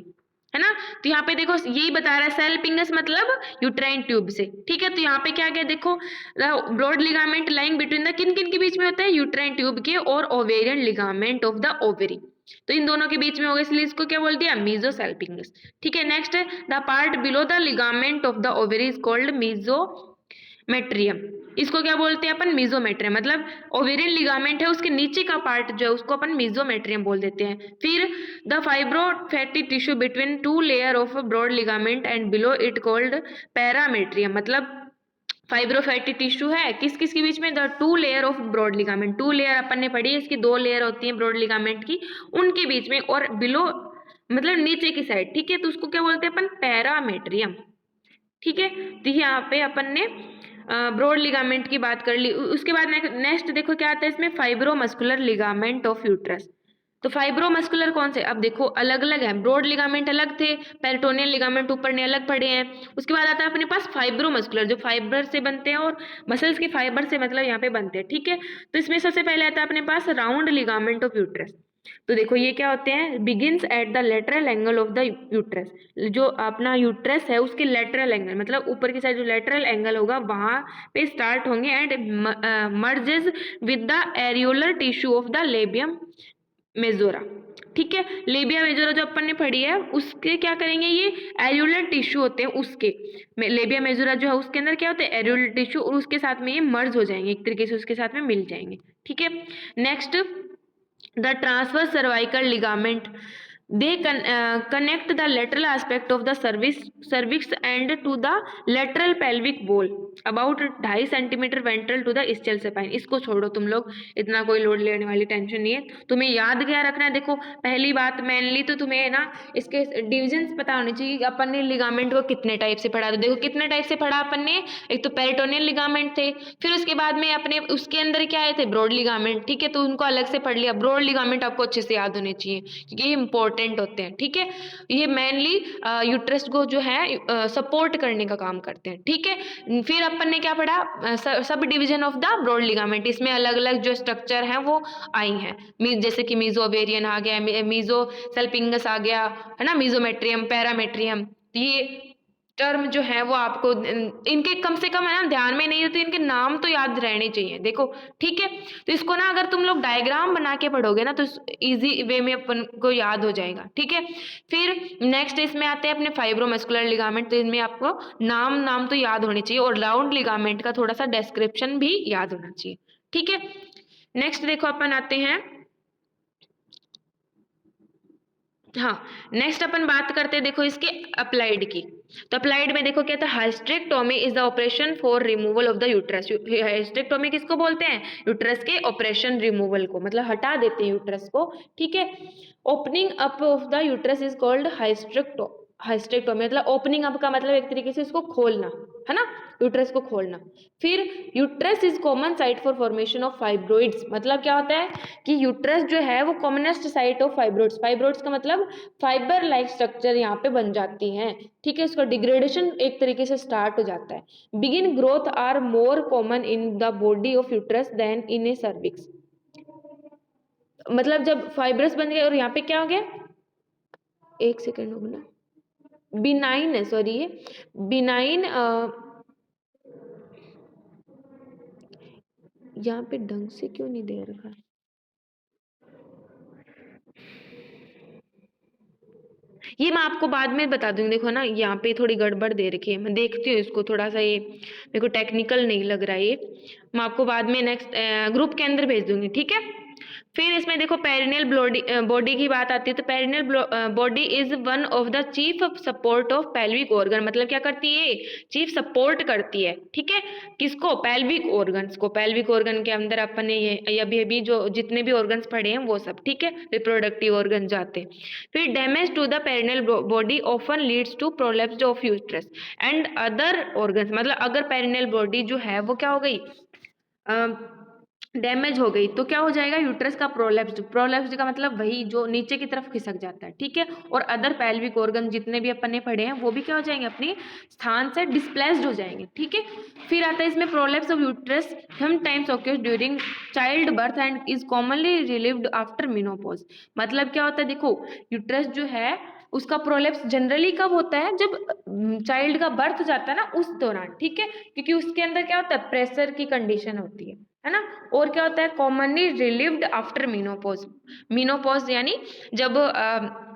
है ना। तो यहाँ पे देखो यही बता रहा है, सेल्पिंगस मतलब यूट्राइन ट्यूब से, ठीक है। तो यहाँ पे क्या क्या देखो, broad ligament lying between the, किन किन के बीच में होता है, यूट्राइन ट्यूब के और ovarian ligament of the ovary, तो इन दोनों के बीच में होगा, इसलिए इसको क्या बोल दिया, मीजोसेल्पिंगस, ठीक है। Next, the part below the ligament of the ovary is called mesometrium. इसको क्या बोलते हैं अपन, मीजोमेट्रियम, मतलब ओवेरियन लिगामेंट है उसके नीचे का पार्ट जो है उसको अपन मीजोमेट्रियम बोल देते हैं। फिर the fibro fatty tissue between two layer of broad ligament and below it called parametrium. मतलब फाइब्रोफैटी टिश्यू है किस किस के बीच में, the two layer of broad ligament, two layer अपन ने पढ़ी है, इसकी दो लेयर होती है ब्रॉड लिगामेंट की, उनके बीच में, और बिलो मतलब नीचे की साइड, ठीक है। तो उसको क्या बोलते हैं अपन, पैरामेट्रियम, ठीक है। तो यहाँ पे अपन ने ब्रॉड लिगामेंट की बात कर ली। उसके बाद नेक्स्ट देखो क्या आता है इसमें, फाइब्रोमस्कुलर लिगामेंट ऑफ यूट्रस। तो फाइब्रोमस्कुलर कौन से, अब देखो अलग अलग है, ब्रॉड लिगामेंट अलग थे, पेरिटोनियल लिगामेंट ऊपर ने अलग पढ़े हैं। उसके बाद आता है अपने पास फाइब्रोमस्कुलर, जो फाइबर से बनते हैं और मसल्स के फाइबर से मतलब यहाँ पे बनते हैं, ठीक है। तो इसमें सबसे पहले आता है अपने पास राउंड लिगामेंट ऑफ यूट्रस। तो देखो ये क्या होते हैं, begins at the lateral angle of the uterus, जो अपना यूट्रस है उसके लेटरल एंगल, मतलब ऊपर की साइड जो लेटरल एंगल होगा वहां पे स्टार्ट होंगे, and merges with the areolar tissue of the labium majora, ठीक है। लेबिया मेजोरा जो अपन ने पढ़ी है उसके क्या करेंगे, ये एरियोलर टिश्यू होते हैं उसके, लेबिया मेजोरा जो है उसके अंदर क्या होते हैं, एरियोलर टिश्यू, और उसके साथ में ये मर्ज हो जाएंगे, एक तरीके से उसके साथ में मिल जाएंगे, ठीक है। Next, the transverse cervical ligament, they connect the lateral aspect of the cervix and to the lateral pelvic wall about 2.5 centimetre ventral to the ischial spine. इसको छोड़ो तुम लोग, इतना कोई लोड लेने वाली टेंशन नहीं है, तुम्हें याद क्या रखना है, देखो पहली बात मेनली तो तुम्हें ना इसके डिविजन्स पता होनी चाहिए कि अपन ने लिगामेंट को कितने टाइप से पढ़ा। तो देखो कितने टाइप से पढ़ा अपन ने, एक तो पेरिटोनियल लिगामेंट थे, फिर उसके बाद में अपने उसके अंदर क्या आए थे, ब्रॉड लिगामेंट, ठीक है। तो उनको अलग से पढ़ लिया, ब्रॉड लिगामेंट आपको अच्छे से याद होने चाहिए क्योंकि ये इंपॉर्टेंट होते हैं, ठीक है। ये मेनली यूट्रस को जो है सपोर्ट करने का काम करते हैं, ठीक है। फिर अपन ने क्या पढ़ा, subdivision of the broad ligament, इसमें अलग अलग जो स्ट्रक्चर हैं वो आई हैं, जैसे कि मीजो ओवेरियन आ गया, मीजो सेल्पिंगस आ गया, है ना, मीजोमेट्रियम, पैरामेट्रियम। ये टर्म जो है वो आपको इनके कम से कम है ना ध्यान में नहीं है तो इनके नाम तो याद रहने चाहिए, देखो, ठीक है। तो इसको ना अगर तुम लोग डायग्राम बना के पढ़ोगे ना तो इजी वे में अपन को याद हो जाएगा, ठीक है। फिर नेक्स्ट इसमें आते हैं अपने फाइब्रोमस्कुलर लिगामेंट, तो इनमें आपको नाम नाम तो याद होने चाहिए, और राउंड लिगामेंट का थोड़ा सा डिस्क्रिप्शन भी याद होना चाहिए, ठीक है। नेक्स्ट देखो अपन आते हैं, हाँ, नेक्स्ट अपन बात करते हैं देखो इसके अप्लाइड की। तो अप्लाइड में देखो क्या था, hysterectomy is the operation for removal of the uterus. Hysterectomy किसको बोलते हैं, यूट्रस के ऑपरेशन रिमूवल को, मतलब हटा देते हैं यूट्रस को, ठीक है। Opening up of the uterus is called hysterectomy, मतलब ओपनिंग अप का मतलब एक तरीके से इसको खोलना, है ना, यूट्रस को खोलना। फिर uterus is common site for formation of fibroids, मतलब क्या होता है कि यूट्रस जो है वो commonest site of fibroids, fibroids का मतलब फाइबर लाइक स्ट्रक्चर यहाँ पे बन जाती हैं, ठीक है। उसका डिग्रेडेशन एक तरीके से स्टार्ट हो जाता है। Begin growth are more common in the body of uterus then in a cervix, मतलब जब फाइब्रस बन गए और यहाँ पे क्या हो गया, एक सेकेंड रुकना, बिनाइन है, सॉरी ये बिनाइन, यहाँ पे ढंग से क्यों नहीं दे रखा, ये मैं आपको बाद में बता दूंगी। देखो ना यहाँ पे थोड़ी गड़बड़ दे रखी है, मैं देखती हूँ इसको, थोड़ा सा ये मेरे को टेक्निकल नहीं लग रहा है ये, मैं आपको बाद में नेक्स्ट ग्रुप के अंदर भेज दूंगी, ठीक है। फिर इसमें देखो पेरिनियल बॉडी की बात आती है, तो perineal body is one of the chief support of pelvic organ, मतलब क्या करती है, चीफ सपोर्ट करती है, ठीक है, किसको, पेल्विक ऑर्गन्स को। पेल्विक ऑर्गन के अंदर अपन ने ये अभी अभी जो जितने भी ऑर्गन्स पढ़े हैं वो सब, ठीक है, रिप्रोडक्टिव ऑर्गन जाते हैं। फिर damage to the perineal body often leads to prolapse of uterus and other organs, मतलब अगर पेरिनियल बॉडी जो है वो क्या हो गई, डैमेज हो गई तो क्या हो जाएगा, यूट्रस का प्रोलैप्स। प्रोलैप्स का मतलब वही जो नीचे की तरफ खिसक जाता है, ठीक है, और अदर पेल्विक ऑर्गन जितने भी अपन ने पढ़े हैं वो भी क्या हो जाएंगे, अपनी स्थान से डिस्प्लेस्ड हो जाएंगे, ठीक है। फिर आता है इसमें prolapse of uterus sometimes occurs during child birth and is commonly relieved after menopause. मतलब क्या होता है, देखो यूट्रस जो है उसका प्रोलैप्स जनरली कब होता है, जब चाइल्ड का बर्थ जाता है ना उस दौरान, ठीक है, क्योंकि उसके अंदर क्या होता है, प्रेशर की कंडीशन होती है ना। और क्या होता है, commonly relieved after menopause. Menopause यानी जब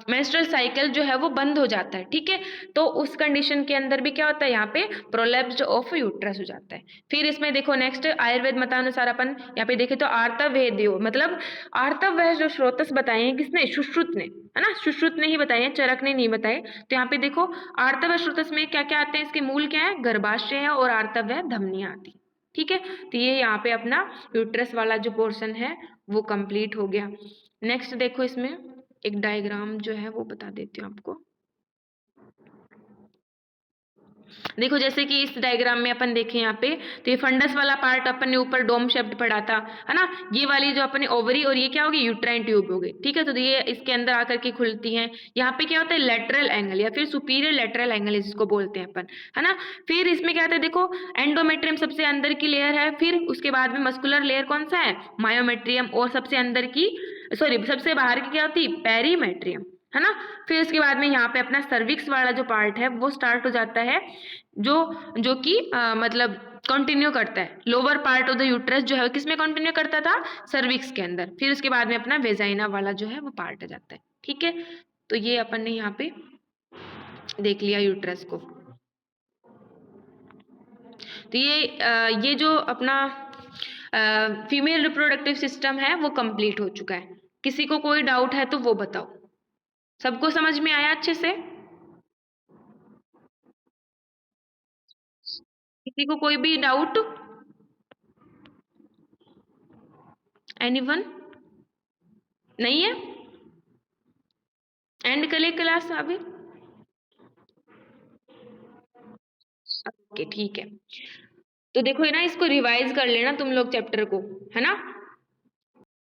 मेंस्ट्रुअल साइकिल जो है वो बंद हो जाता है, ठीक है, तो उस कंडीशन के अंदर भी क्या होता है, यहाँ पे प्रोलैप्स ऑफ यूट्रस हो जाता है। फिर इसमें देखो नेक्स्ट आयुर्वेद मतानुसार अपन यहाँ पे देखे तो आर्तवेद्यो, मतलब आर्तव वह जो स्रोतस बताए हैं किसने, सुश्रुत ने, है ना, सुश्रुत ने ही बताए हैं, चरक ने नहीं बताए। तो यहाँ पे देखो आर्तव स्रोतस में क्या क्या आते हैं, इसके मूल क्या है, गर्भाशय है और आर्तव है धमनियां आती है, ठीक है। तो ये यहाँ पे अपना यूट्रस वाला जो पोर्शन है वो कंप्लीट हो गया। नेक्स्ट देखो इसमें एक डायग्राम जो है वो बता देती हूँ आपको। देखो जैसे कि इस डायग्राम में अपन देखें यहाँ पे, तो ये फंडस वाला पार्ट अपन ने ऊपर डोम शेप्ड पढ़ा था, है ना, ये वाली जो अपनी ओवरी और ये क्या होगी, यूट्राइन ट्यूब हो गई, ठीक है। तो ये इसके अंदर आकर के खुलती हैं। यहाँ पे क्या होता है, लेटरल एंगल या फिर सुपीरियर लेटरल एंगल जिसको बोलते हैं अपन, है ना। फिर इसमें क्या होता है, देखो एंडोमेट्रियम सबसे अंदर की लेयर है, फिर उसके बाद में मस्कुलर लेयर कौन सा है, मायोमेट्रियम, और सबसे अंदर की सॉरी सबसे बाहर की क्या होती है, पेरीमेट्रियम, है ना। फिर उसके बाद में यहाँ पे अपना सर्विक्स वाला जो पार्ट है वो स्टार्ट हो जाता है, जो जो कि मतलब कंटिन्यू करता है, lower part of the uterus जो है किसमें कंटिन्यू करता था, सर्विक्स के अंदर। फिर उसके बाद में अपना वेजाइना वाला जो है वो पार्ट आ जाता है, ठीक है। तो ये अपन ने यहाँ पे देख लिया यूट्रस को। तो ये जो अपना फीमेल रिप्रोडक्टिव सिस्टम है वो कंप्लीट हो चुका है। किसी को कोई डाउट है तो वो बताओ, सबको समझ में आया अच्छे से, किसी को कोई भी डाउट, एनीवन, नहीं है, एंड करिए क्लास अभी, ओके ठीक है। तो देखो ये ना इसको रिवाइज कर लेना तुम लोग चैप्टर को, है ना।